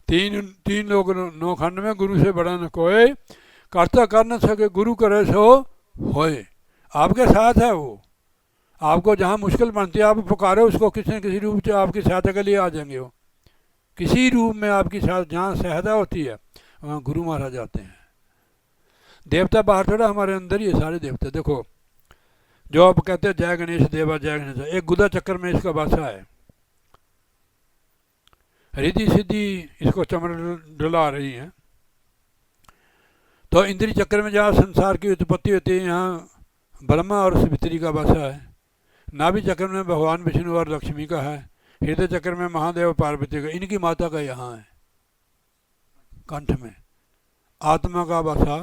तीन लोग नौखंड में, गुरु से बड़ा न कोई, करता कर न सके गुरु करे सो होए। आपके साथ है वो, आपको जहाँ मुश्किल बनती है आप पुकारो उसको, किसी न किसी रूप से आपकी सहायता के लिए आ जाएंगे। वो किसी रूप में आपकी जहाँ सहायता होती है वहाँ गुरु महाराज आते हैं। देवता बाहर थोड़ा, हमारे अंदर ही है सारे देवता। देखो जो आप कहते हैं जय गणेश देवा, जय गणेश, एक गुदा चक्कर में इसका बादशाह है। रिद्धि सिद्धि इसको चमड़ डुला रही है। तो इंद्रिय चक्र में जहाँ संसार की उत्पत्ति होती है, यहाँ ब्रह्मा और सावित्री का बसा है। नाभि चक्र में भगवान विष्णु और लक्ष्मी का है। हृदय चक्र में महादेव पार्वती का, इनकी माता का यहाँ है कंठ में। आत्मा का बसा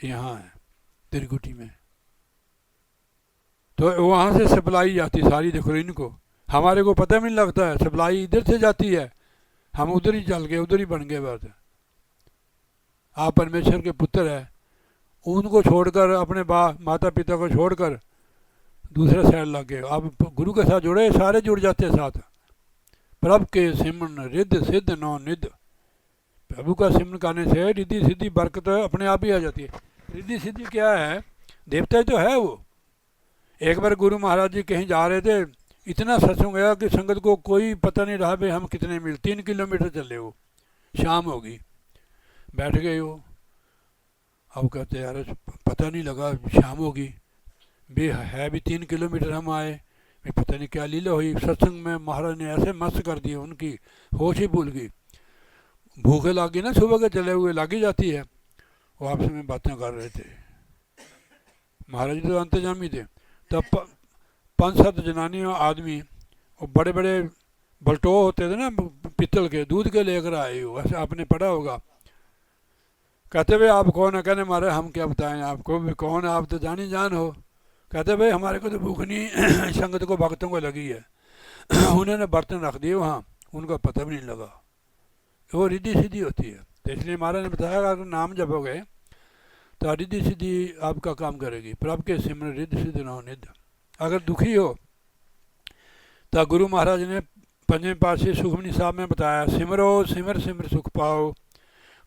यहाँ है त्रिकुटी में। तो वहाँ से सप्लाई जाती सारी, देखो इनको हमारे को पता भी नहीं लगता है, सप्लाई इधर से जाती है, हम उधर ही चल गए, उधर ही बन गए बात। आप परमेश्वर के पुत्र है, उनको छोड़कर अपने माता पिता को छोड़कर दूसरे साइड लग गए। आप गुरु के साथ जुड़े, सारे जुड़ जाते हैं साथ। प्रभु के सिमरन रिद्ध सिद्ध नौ निध, प्रभु का सिमरन करने से रिद्धि सिद्धि बरकत अपने आप ही आ जाती है। रिद्धि सिद्धि क्या है? देवता तो है वो। एक बार गुरु महाराज जी कहीं जा रहे थे, इतना सत्संग गया कि संगत को कोई पता नहीं रहा भाई हम कितने मील, 3 किलोमीटर चले वो, शाम होगी, बैठ गए वो। अब कहते यार पता नहीं लगा शाम होगी, बे है भी 3 किलोमीटर हम आए, पता नहीं क्या लीला हुई सत्संग में, महाराज ने ऐसे मस्त कर दिए, उनकी होश ही भूल गई। भूखे लगी ना, सुबह के चले हुए लगी जाती है। वो आपस में बातें कर रहे थे, महाराज जी तो अंतर्जामी थे। तब 5-7 जनानियों आदमी, और बड़े बड़े बल्टो होते थे ना पित्तल के, दूध के लेकर आए हो, ऐसे आपने पढ़ा होगा। कहते भाई आप कौन है? कहने मारे हम क्या बताएं आपको भी कौन है, आप तो जानी जान हो। कहते भाई हमारे को तो भूख नहीं, संगत को भक्तों को लगी है। उन्होंने बर्तन रख दिए वहाँ, उनको पता भी नहीं लगा। वो रिद्धि सीधी होती है। तो इसलिए महाराज ने बताया अगर नाम जपोगे तो रिद्धि सीधी आपका काम करेगी। प्रभु के सिमरन रिद्धि सिद्धि नौ निध। अगर दुखी हो तो गुरु महाराज ने पंजवें पातशाही सुखमनी साहब में बताया, सिमरो सिमर सिमर सुख पाओ,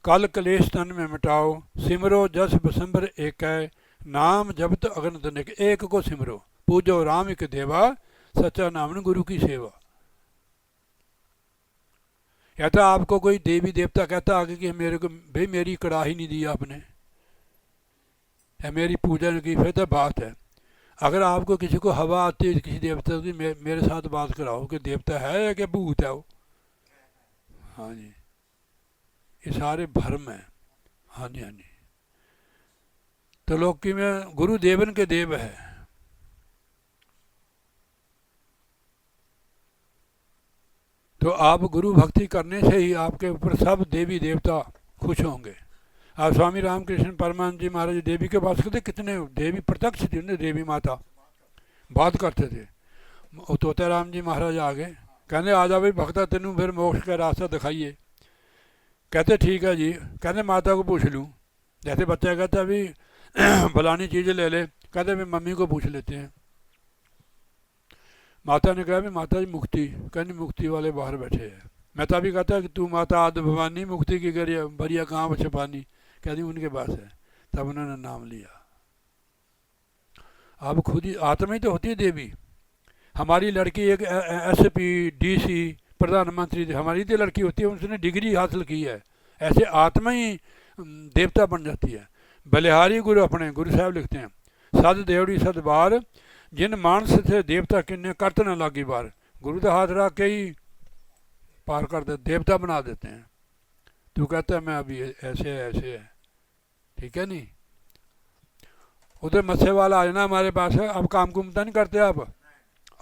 कल कलेश तन में मिटाओ, सिमरो जस बसंबर एक है, नाम जपत अगन तनिक। एक को सिमरो, पूजो राम एक देवा, सच्चा नाम गुरु की सेवा। या तो आपको कोई देवी देवता कहता आगे कि मेरे को भाई मेरी कड़ाही नहीं दी आपने, या मेरी पूजा नहीं की, फिर तो बात है। अगर आपको किसी को हवा आती है किसी देवता की, मेरे साथ बात कराओ कि देवता है या कि भूत है वो। हाँ जी, ये सारे भ्रम है। हाँ जी हाँ जी। तो लोकी में गुरु देवन के देव है। तो आप गुरु भक्ति करने से ही आपके ऊपर सब देवी देवता खुश होंगे। आप स्वामी रामकृष्ण परमानंद जी महाराज देवी के पास कहते कितने देवी प्रत्यक्ष थी, उन्हें देवी माता बात करते थे। तोतेराम जी महाराज आ गए, कहने आ जा भाई भक्ता तेनू फिर मोक्ष का रास्ता दिखाइए। कहते ठीक है जी। कहते माता को पूछ लूँ, जैसे बच्चा कहता अभी फलानी चीज़ें ले ले, कहते भाई मम्मी को पूछ लेते हैं। माता ने कहा भी माता जी मुक्ति, कहनी मुक्ति वाले बाहर बैठे हैं। मैं तभी कहता कि तू माता आद भवानी, मुक्ति की गरिया बरिया कहाँ छपानी, कहती उनके पास है। तब उन्होंने नाम लिया। अब खुद ही आत्मा ही तो होती है देवी। हमारी लड़की एक एसपी डीसी प्रधानमंत्री हमारी तो लड़की होती है, उसने डिग्री हासिल की है। ऐसे आत्मा ही देवता बन जाती है। बलिहारी गुरु अपने गुरु साहब लिखते हैं, सद देवड़ी सद बार, जिन मानस से देवता किन्ने करत न लागी बार। गुरु का हाथ रख के ही पार कर दे, देवता बना देते हैं। तू कहता है मैं अभी ऐसे है, ठीक है नहीं। उधर मत्स्य वाला आ जाना हमारे पास है, अब काम कुमता नहीं करते आप,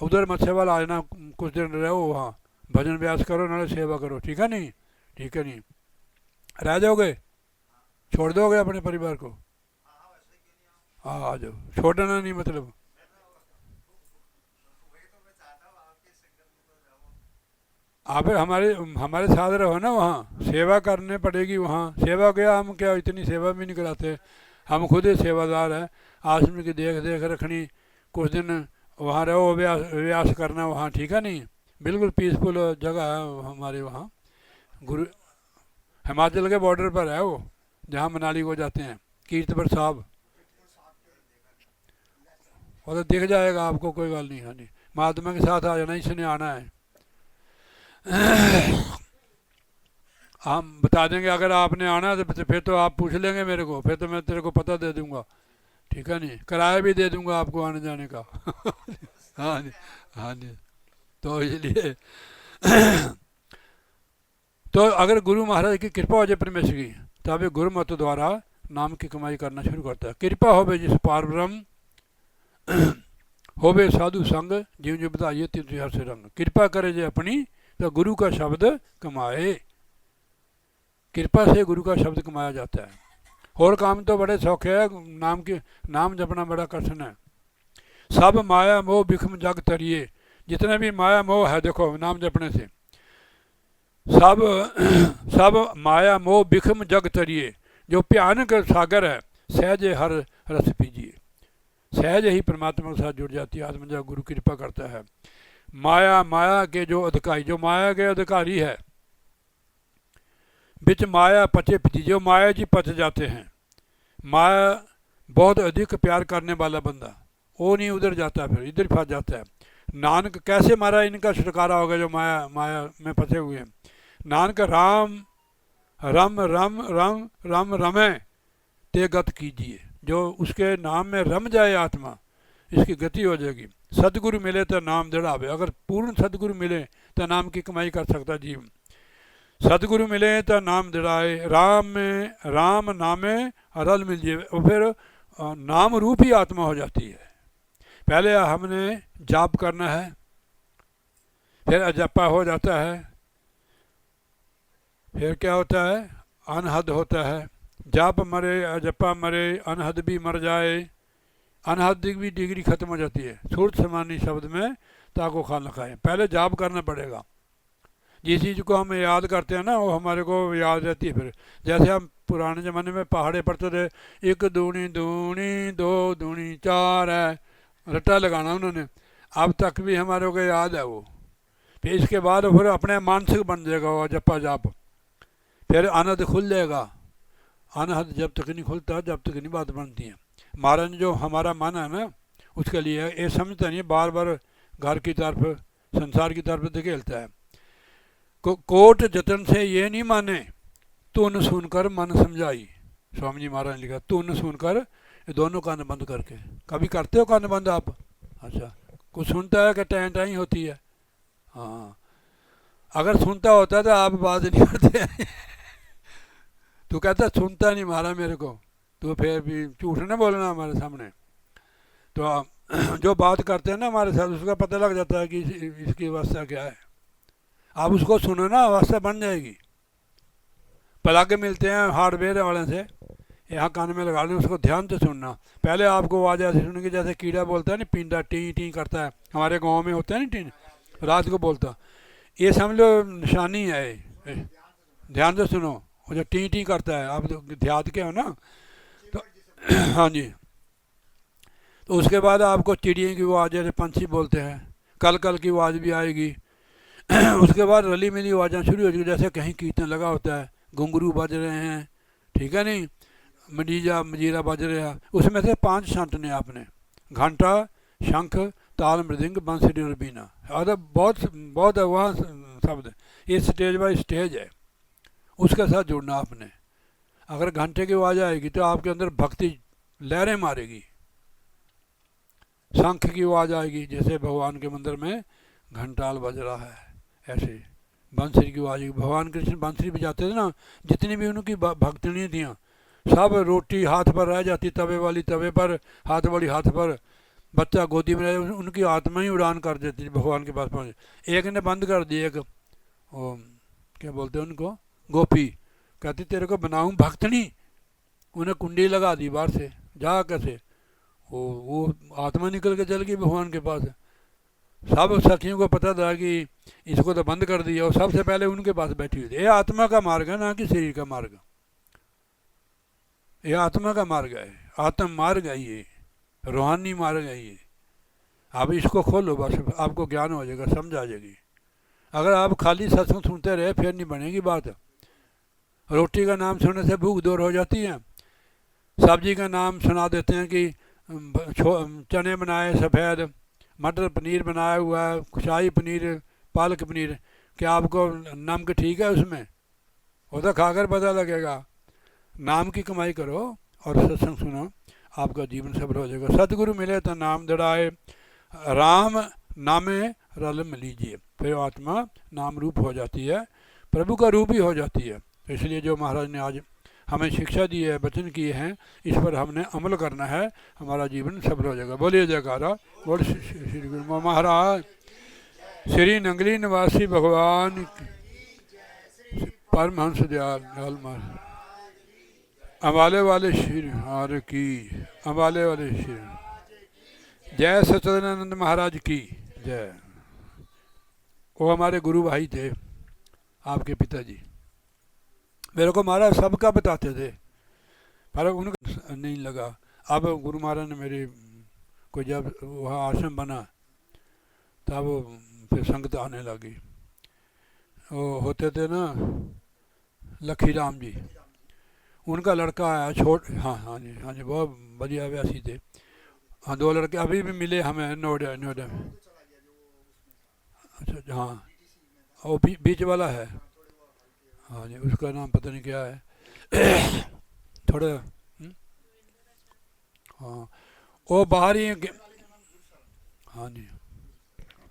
उधर मत्स्य वाला आ जाना, कुछ दिन रहो वहाँ, भजन व्यास करो नाले सेवा करो, ठीक है नहीं, ठीक है नहीं। रह जाओगे, छोड़ दोगे अपने परिवार को? हाँ आ जाओ, छोड़ना नहीं मतलब। आप हमारे साथ रहो ना, वहाँ सेवा करने पड़ेगी। वहाँ सेवा गया, हम क्या इतनी सेवा भी नहीं कराते, हम खुद ही सेवादार हैं। आश्रम की देख देख रखनी, कुछ दिन वहाँ रहो, अभ्यास करना वहाँ, ठीक है नहीं। बिल्कुल पीसफुल जगह है हमारे वहाँ। गुरु हिमाचल के बॉर्डर पर है वो, जहाँ मनाली को जाते हैं, कीर्तपुर साहब। वो तो दिख जाएगा आपको, कोई बात नहीं। हाँ जी, महात्मा के साथ आ जाना, इसने आना है। हम बता देंगे अगर आपने आना है तो फिर तो आप पूछ लेंगे मेरे को, फिर तो मैं तेरे को पता दे दूंगा, ठीक है नहीं। किराया भी दे दूंगा आपको आने जाने का। हाँ जी हाँ जी। तो इसलिए तो अगर गुरु महाराज की कृपा हो जाए परमेश्वर की, तब गुरु मत द्वारा नाम की कमाई करना शुरू करता है। कृपा होवे जिस पार ब्रह्म होवे साधु संग जीव जो बताइए तीन हर से रंग। कृपा करे जे अपनी तो गुरु का शब्द कमाए। कृपा से गुरु का शब्द कमाया जाता है। और काम तो बड़े सौखे है, नाम जपना बड़ा कठिन है। सब माया मोह बिखम जग तरिए, जितने भी माया मोह है देखो नाम जपने से सब माया मोह बिखम जग तरिए। जो भयानक सागर है सहज हर रस पीजिए। सहज ही परमात्मा के साथ जुड़ जाती है आत्मा जब गुरु कृपा करता है। माया के जो अधिकारी, जो माया के अधिकारी है, बिच माया पचे पिची, जो माया जी पच जाते हैं। माया बहुत अधिक प्यार करने वाला बंदा वो नहीं उधर जाता, फिर इधर फंस जाता है। नानक कैसे मारा इनका छुटकारा होगा जो माया में फंसे हुए हैं। नानक राम रम रम रम रम रमे ते गत कीजिए। जो उसके नाम में रम जाए आत्मा, इसकी गति हो जाएगी। सदगुरु मिले तो नाम दृढ़ावे। अगर पूर्ण सदगुरु मिले तो नाम की कमाई कर सकता जीव। सदगुरु मिले तो नाम दृढ़ाए। राम नामे रल मिलिए, और फिर नाम रूप ही आत्मा हो जाती है। पहले हमने जाप करना है, फिर अजप्पा हो जाता है, फिर क्या होता है अनहद होता है। जाप मरे अजप्पा मरे, अनहद भी मर जाए। अनहद भी डिग्री खत्म हो जाती है। सूरत समानी शब्द में ताको खान खाए। पहले जाप करना पड़ेगा। जिस चीज़ को हम याद करते हैं ना वो हमारे को याद रहती है। फिर जैसे हम पुराने ज़माने में पहाड़े पढ़ते थे, एक दूनी दूनी दो दूनी चार है, रट्टा लगाना उन्होंने, अब तक भी हमारे को याद है वो। फिर इसके बाद फिर अपने मानसिक बन जाएगा वो जप्पा जाप। फिर अनहद खुल जाएगा। अनहद जब तक नहीं खुलता जब तक नहीं बात बनती है। महाराज जो हमारा मन है ना उसके लिए ये समझता नहीं, बार बार घर की तरफ संसार की तरफ धकेलता है। कोट जतन से ये नहीं माने, तुन सुनकर मन समझाई। स्वामी जी महाराज ने लिखा तुन सुनकर, ये दोनों कान बंद करके। कभी करते हो कान बंद आप? अच्छा, कुछ सुनता है कि टाइम टाइम होती है? हाँ, अगर सुनता होता तो आप बात नहीं करते तू कहता सुनता नहीं महाराज मेरे को, तो फिर भी झूठ न बोलना हमारे सामने। तो जो बात करते हैं ना हमारे साथ उसका पता लग जाता है कि इसकी अवस्था क्या है। आप उसको सुनो ना, अवस्था बन जाएगी। प्लग मिलते हैं हार्डवेयर वाले से, यहाँ कान में लगा लें, उसको ध्यान से सुनना। पहले आपको आवाज़ ऐसे सुनेंगे जैसे कीड़ा बोलता है ना, पिंडा टी टी करता है, हमारे गांव में होता है ना टी, रात को बोलता। ये समझ लो निशानी है, ध्यान से सुनो। वो जो टी टी करता है, आप देहात के हो ना, तो हाँ जी। तो उसके बाद आपको चिड़ियों की आवाज़ जैसे पंछी बोलते हैं, कल कल की आवाज़ भी आएगी। उसके बाद रली मिली आवाज़ें शुरू हो जाएगी, जैसे कहीं कीर्तन लगा होता है, घुंघरू बज रहे हैं, ठीक है नहीं, मजीरा बज रहा है। उसमें से 5 छांटने आपने, घंटा शंख ताल मृदंग बंसुरी और बीना। और बहुत वहाँ शब्द, ये स्टेज बाय स्टेज है, उसके साथ जुड़ना आपने। अगर घंटे की आवाज़ आएगी तो आपके अंदर भक्ति लहरें मारेगी। शंख की आवाज़ आएगी जैसे भगवान के मंदिर में घंटाल बज रहा है, ऐसे बांसुरी की आवाज़। भगवान कृष्ण बांसुरी बजाते थे ना, जितनी भी उनकी भक्तनी थी सब रोटी हाथ पर रह जाती, तवे वाली तवे पर, हाथ वाली हाथ पर, बच्चा गोदी में रहे, उनकी आत्मा ही उड़ान कर देती थी भगवान के पास पहुँच। एक ने बंद कर दी, एक वो क्या बोलते हैं उनको, गोपी, कहती तेरे को बनाऊँ भक्तनी, उन्हें कुंडी लगा दी बाहर से, जा कैसे वो आत्मा निकल के चल गई भगवान के पास। सब सखियों को पता था कि इसको तो बंद कर दिया, और सबसे पहले उनके पास बैठी हुई थी। ये आत्मा का मार्ग है, ना कि शरीर का मार्ग। ये आत्मा का मार्ग है, आत्म मार्ग है, ये रूहानी मार्ग है ये। आप इसको खोलो, बस आपको ज्ञान हो जाएगा, समझ आ जाएगी। अगर आप खाली सत्संग सुनते रहे फिर नहीं बनेगी बात। रोटी का नाम सुनने से भूख दूर हो जाती है। सब्जी का नाम सुना देते हैं कि चने बनाए सफ़ेद, मटर पनीर बनाया हुआ है, शाही पनीर, पालक पनीर, क्या आपको नमक ठीक है उसमें? वो तो खाकर पता लगेगा। नाम की कमाई करो और सत्संग सुनो, आपका जीवन सफल हो जाएगा। सतगुरु मिले तो नाम दृढ़ाए, राम नामे रल लीजिए, फिर आत्मा नाम रूप हो जाती है, प्रभु का रूप ही हो जाती है। इसलिए जो महाराज ने आज हमें शिक्षा दी है, वचन किए हैं, इस पर हमने अमल करना है, हमारा जीवन सफल हो जाएगा। बोलिए जयकारा। बोल श्री गुरु महाराज श्री नंगली निवासी भगवान परमहंस दयाल महाराज अम्बाले वाले श्री हार की, अम्बाले वाले श्री जय सच्चिदानंद महाराज की जय। वो हमारे गुरु भाई थे, आपके पिताजी। मेरे को महाराज सबका बताते थे, पर उनको नहीं लगा। अब गुरु महाराज ने मेरे को जब वहाँ आश्रम बना तब फिर संगत आने लगी। वो होते थे ना लखी राम जी, उनका लड़का आया हाँ हाँ जी, हाँ जी, बहुत बढ़िया व्यासी थे। हाँ 2 लड़के अभी भी मिले हमें नोएडा में। अच्छा हाँ, वो बीच वाला है। हाँ जी, उसका नाम पता नहीं क्या है थोड़ा। हाँ वो बाहर ही। हाँ जी,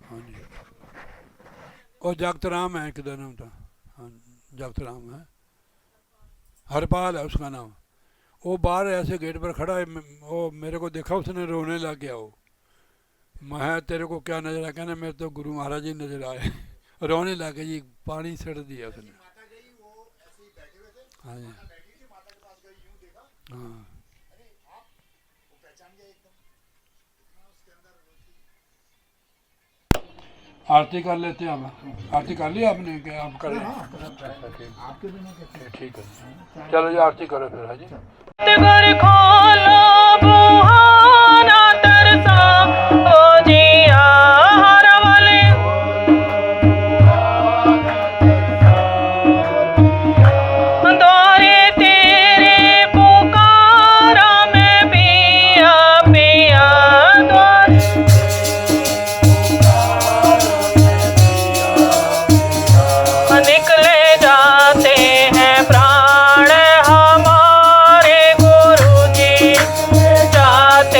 हाँ जी, वो जगतराम है, किधर नाम था। हाँ जगतराम है, हरपाल है उसका नाम। वो बाहर ऐसे गेट पर खड़ा है, वो मेरे को देखा, उसने रोने लग गया। वो मैं तेरे को क्या नजर आया, कहना मेरे तो गुरु महाराज ही नजर आए रोने लग गया जी, पानी सड़ दिया उसने। हाँ जी, हाँ आरती कर लेते हैं अब। आरती कर ली आपने, क्या आप कर लें? ठीक है, चलो जी आरती करो फिर। हाँ जी। घर खोलो बुहाना तरसा ओ जिया हर वाले दौरे तेरे पुकारा में पिया पिया निकले जाते हैं प्राण हमारे गुरु जी जाते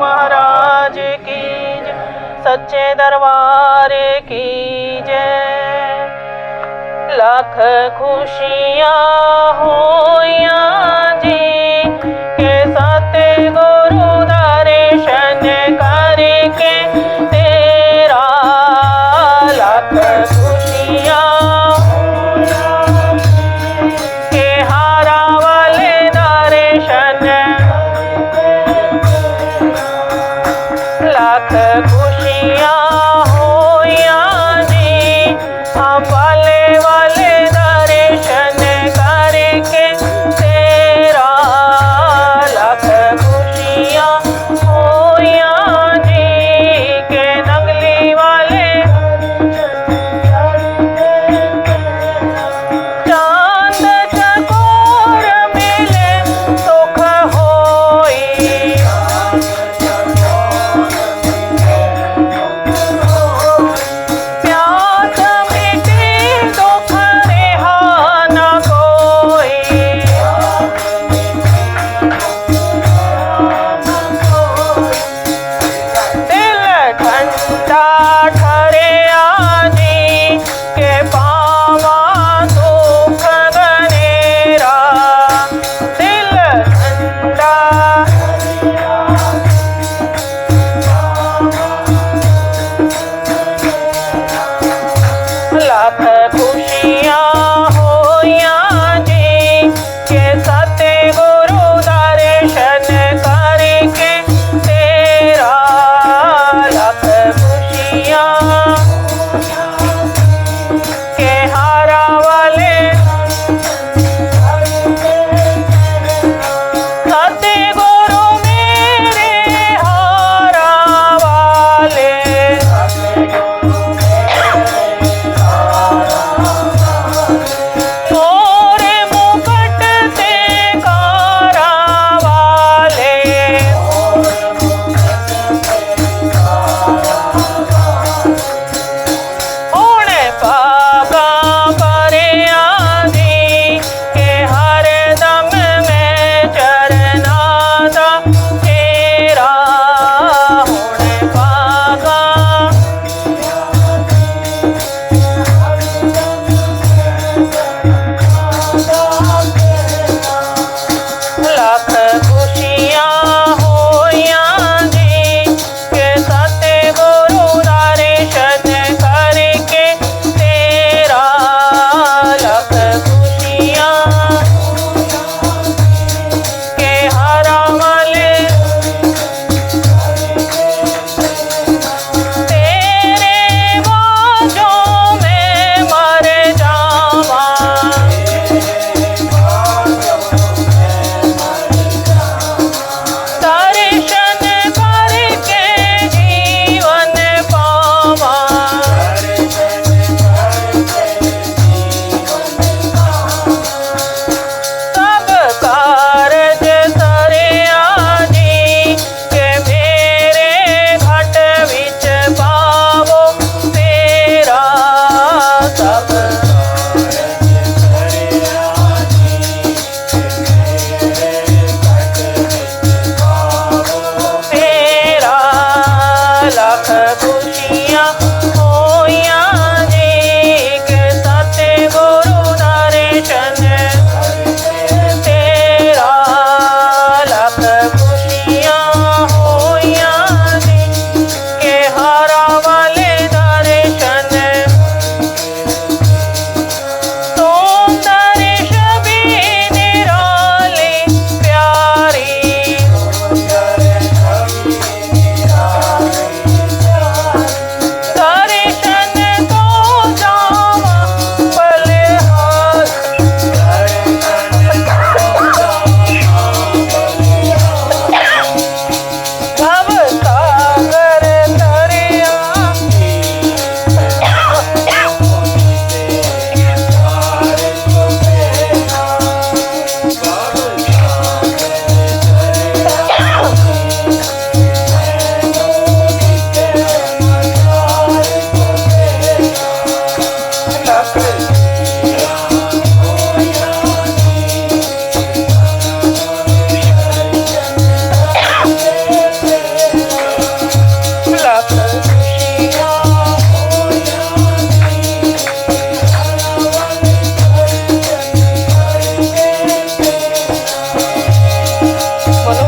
महाराज की जय, सच्चे दरबार की जय। लाख खुशियाँ होया जी के सतगुरु दर्शन करके तेरा। लाख खुशियाँ के हारा वाले दर्शन, लाख खुशियाँ होया जी अंबाले वाले दर्शन करके तेरा।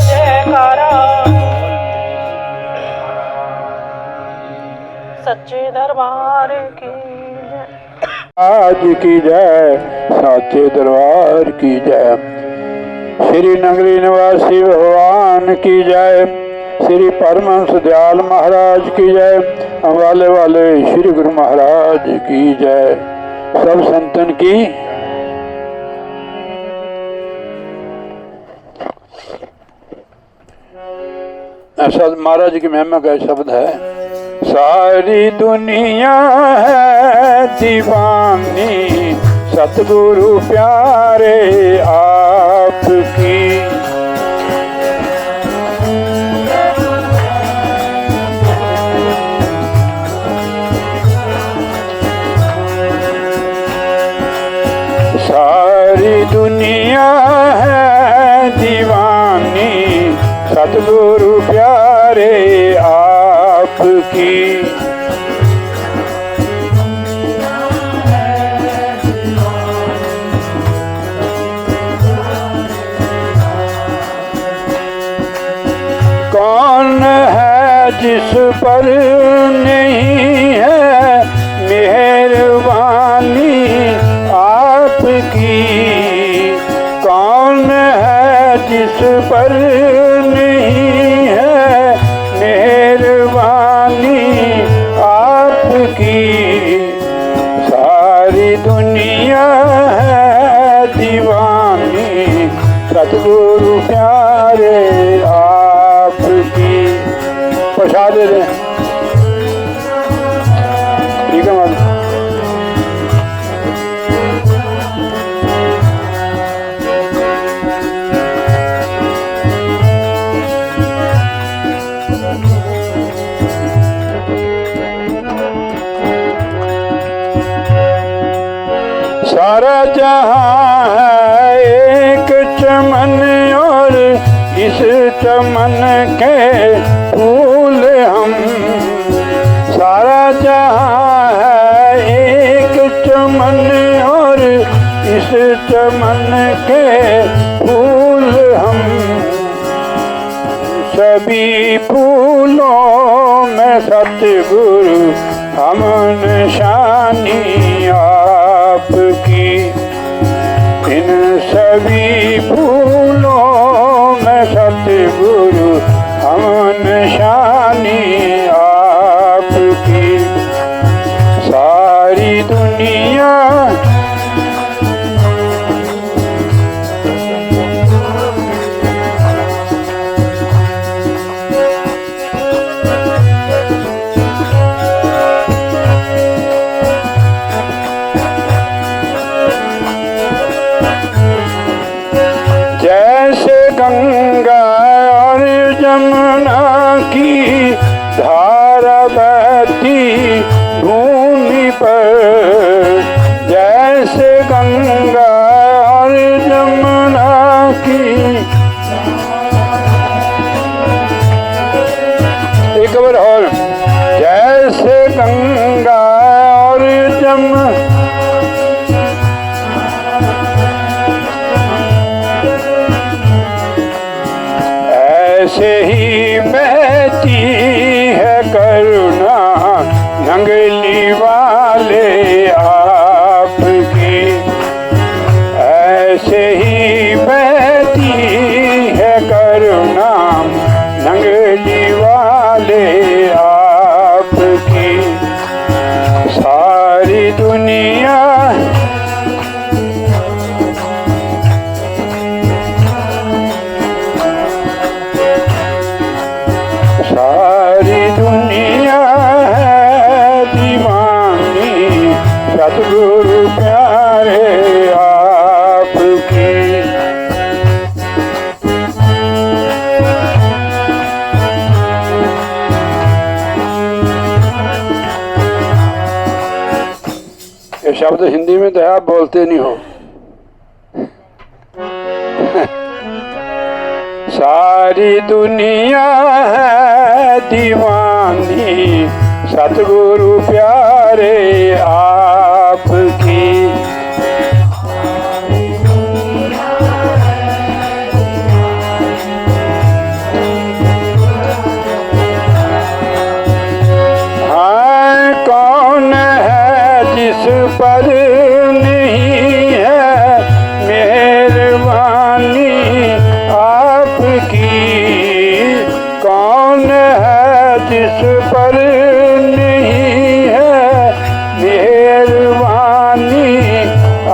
जयकारा सच्चे दरबार की जय। आज की जय, साचे दरबार की जय। श्री नगरी निवासी भगवान की जय। श्री परमहंस दयाल महाराज की जय। अम्बाले वाले श्री गुरु महाराज की जय। सब संतन की ऐसा महाराज की महिमा का शब्द है। सारी दुनिया है दीवानी सतगुरु प्यारे आपकी। सारी दुनिया है दीवानी सतगुरु प्यारे आपकी। कौन है जिस पर नहीं है मेहरबानी आपकी। कौन है जिस पर नहीं है मेहरबानी आपकी। सारी दुनिया है दीवानी सतगुरु प्यारे आपकी। प्रसाद दे दें, ठीक है मालूम। सारा जहां है एक चमन और इस चमन के फूल हम। सारा जहां है एक चमन और इस चमन के फूल हम। सभी फूलों में सतगुरु हम निशानी आपकी। इन सभी फूलों में सतगुरु हम निशानी आपकी। सारी दुनिया गंगा और जमुना की धारा बहती भूमि पर। जैसे गंगा और जमुना की एक बार और। जैसे गंगा और जमुना ऐसे ही बहती है करुणा नंगली वाले आपकी। ऐसे ही बहती है करुणा नंगली वाले आपकी। सारी दुनिया सारी दुनिया है दीवानी सतगुरु प्यारे आपकी। ये शब्द हिंदी में तो आप बोलते नहीं हो। सारी दुनिया है दीवानी सतगुरु प्यारे आपकी। पर नहीं है मेहरबानी आपकी। कौन है जिस पर नहीं है मेहरबानी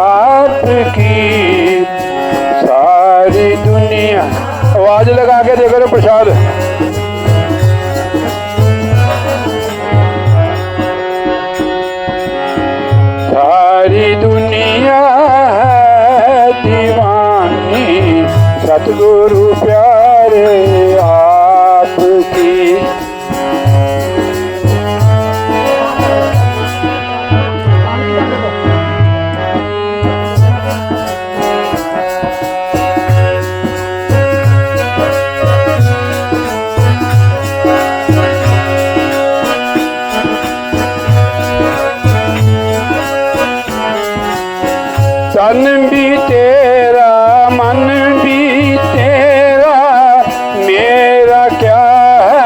आपकी। सारी दुनिया, आवाज लगा के देखो रे प्रसाद। सारी दुनिया है दीवानी सतगुरु प्यारे आपकी। तन भी तेरा मन भी तेरा मेरा क्या है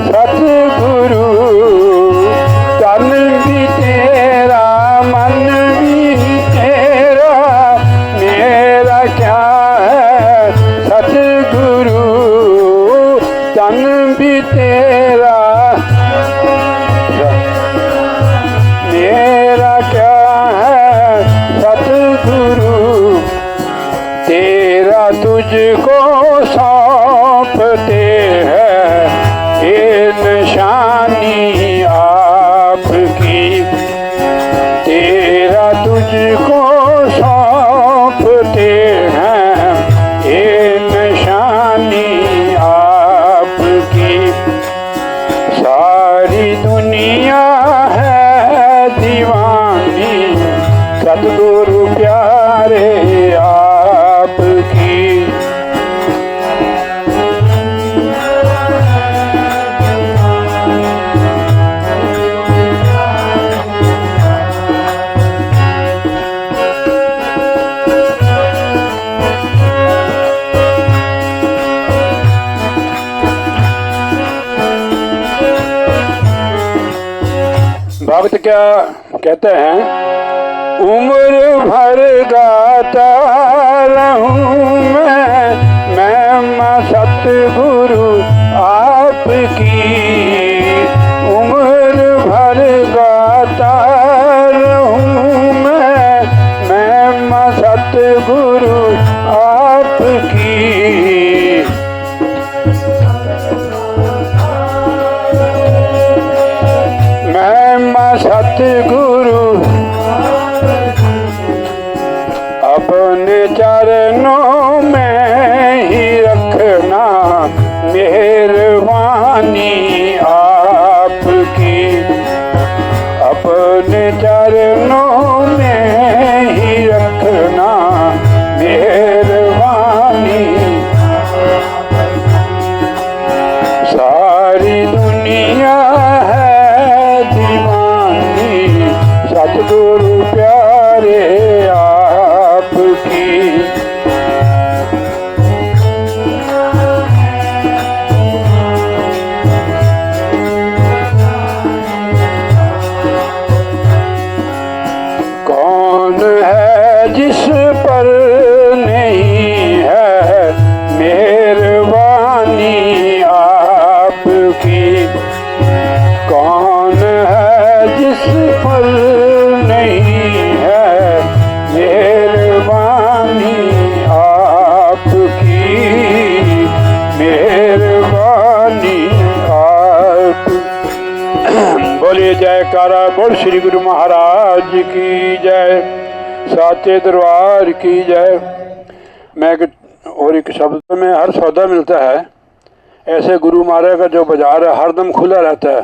सतगुरु। तन भी तेरा मन भी तेरा मेरा क्या है सतगुरु। तन भी तेरा मेरा क्या है सतगुरु। तेरा तुझको सौंपते हैं ये निशानी आपकी। तेरा तुझको सौंपते हैं ये निशानी आपकी। सारी दुनिया है दीवानी सतगुरु प्यारे आपकी। भक्त क्या कहते हैं, उम्र भर गाता रहूं मैं सतगुरु आपकी। उम्र भर गाता रहूं मैं सतगुरु आपकी। मैं सतगुरु अपने चरणों में ही रखना मेहरबानी आपकी। अपने चरणों में ही रखना मेहरबानी। सारी दुनिया है दीवानी सतगुरु प्यारे आपकी। कौन है जिस पर नहीं है मेहरबानी आपकी। कौन है जिस पर नहीं है मेहरबानी आपकी। मेहरबानी आप। बोलिए जयकारा बोल श्री गुरु महाराज की जय। साचे दरबार की जय। मैं और एक शब्द में हर सौदा मिलता है, ऐसे गुरु महाराज का जो बाजार है हरदम खुला रहता है।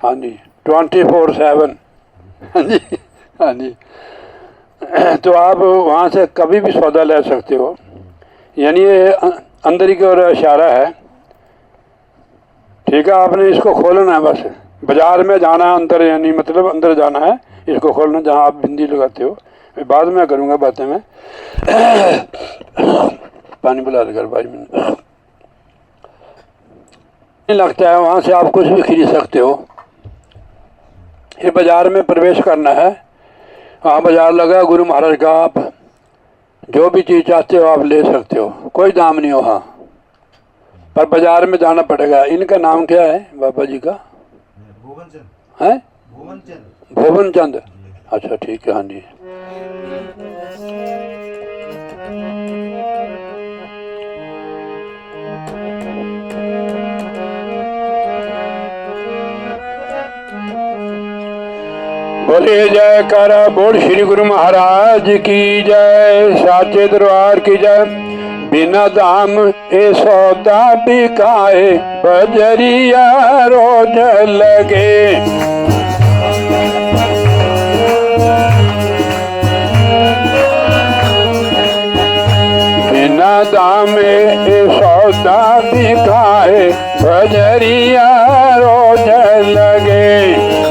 हाँ जी 24/7। हाँ जी हाँ जी। तो आप वहाँ से कभी भी सौदा ले सकते हो। यानी ये अंदर की ओर इशारा है। ठीक है, आपने इसको खोलना है, बस बाजार में जाना है अंदर, यानी मतलब अंदर जाना है, इसको खोलना जहाँ आप बिंदी लगाते हो। मैं बाद में करूँगा बातें में। पानी बुला लेकर भाई मैंने नहीं लगता है, वहाँ से आप कुछ भी खरीद सकते हो। फिर बाजार में प्रवेश करना है, हाँ, बाजार लगा गुरु महाराज का, आप जो भी चीज़ चाहते हो आप ले सकते हो, कोई दाम नहीं हो। हाँ, पर बाजार में जाना पड़ेगा। इनका नाम क्या है बाबा जी का? है भुवन चंद। अच्छा ठीक है। हाँ जी। बोले जयकारा बोल श्री गुरु महाराज की जय, साचे दरबार की जय। बिना दाम ए सौदा बिकाए, बजरिया रोज लगे। बिना दाम ए सौदा बिकाए, बजरिया रोज लगे।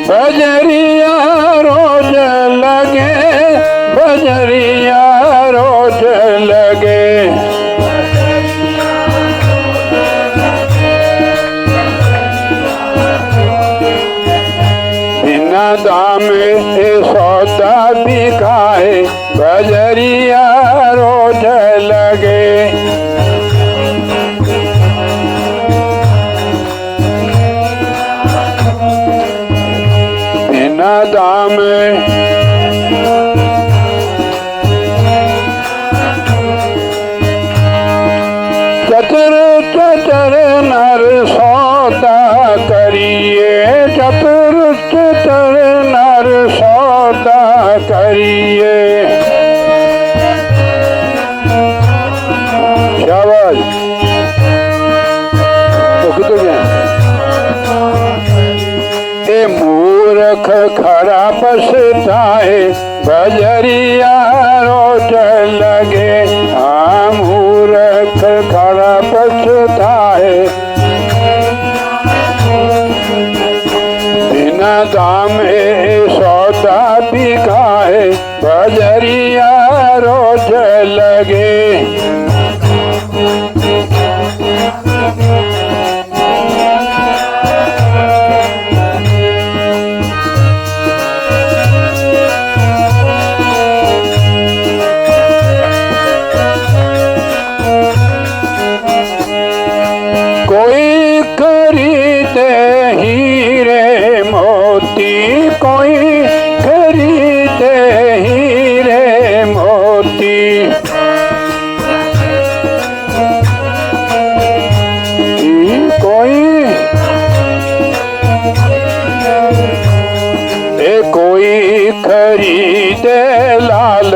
बजरिया रोज लगे, बजरिया रोज लगे। बिना दाम ए सौदा बिकाए, बजरिया रोज लगे। बिना दाम चतुर चतुर नर सौदा करिए, चतुर चतुर नर सौदा करिए। शाबाश। तो कितने हैं? ए मूर्ख खरा पछताए, बजरिया रोज लगे। हाँ, मूर्ख खरा पछताए, बिना दाम ए सौदा बिकाए, बजरिया रोज लगे। कोई खरीदे हीरे मोती, कोई खरीदे हीरे मोती। कोई खरीदे लाल,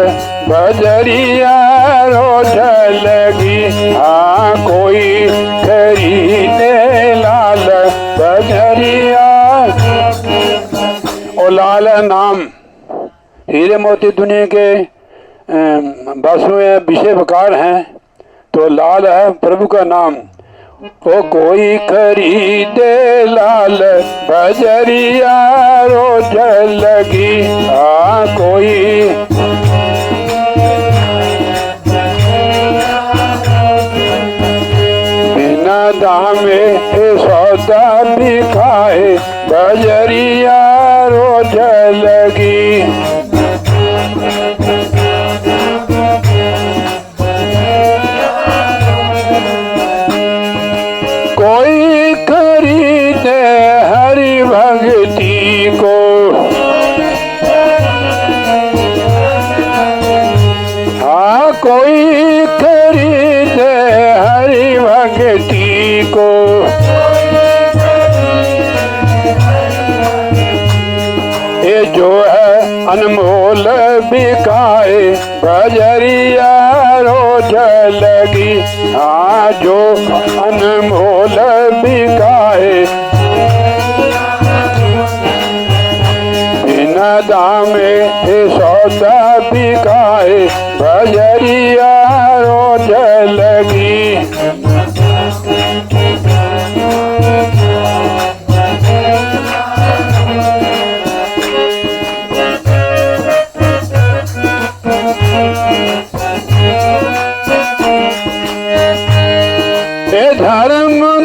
बजरिया रोज लगी। हाँ, कोई खरीदे लाल, बजरिया। और लाल नाम हीरे मोती दुनिया के बस में विषय प्रकार हैं, तो लाल है प्रभु का नाम। ओ कोई खरीदे लाल, बजरिया रोज लगी। हाँ, कोई बिना दाम ए सौदा बिकाए, बजरिया रोज लगी। कोई खरीदे हरि भक्ति को, हाँ कोई खरीदे हरि भक्ति को। ये जो है अनमोल बिकाए, बजरिया रोज लगी। हाँ, जो अनमोल बिकाए, बिना दाम ए सौदा बिकाए, बजरिया रोज लगी। धर्म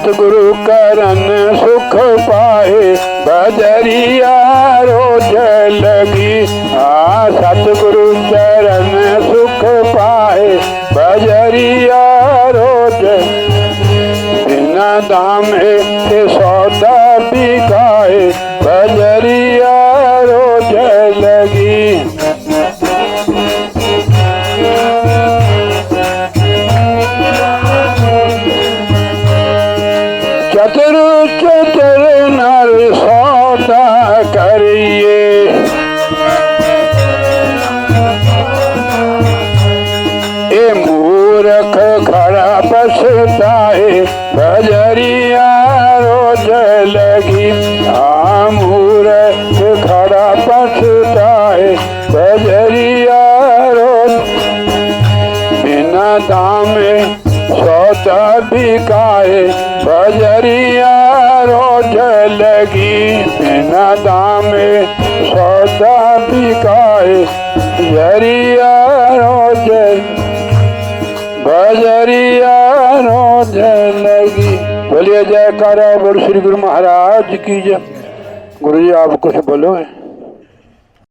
सतगुरु करन सुख पाए बजरिया रोज लगी। हाँ सतगुरु चरण सुख पाए बजरिया रोज, बिना दामे के सौदा बिकाए बजरिया रोज लगी। चतुर चतुर नर सौदा करिए, ए मूर्ख खड़ा पछताए बजरिया रोज लगी। हाँ मूर्ख खड़ा पछताए बजरिया रोज, बिना दामे सौदा बिकाए बजरिया रोज लगी। बिना दामे सौदा बिकाए बजरिया रोज, बजरिया रोज लगी। बोलिए जयकारा बोल श्री गुरु महाराज की जय। गुरु जी आप कुछ बोलो।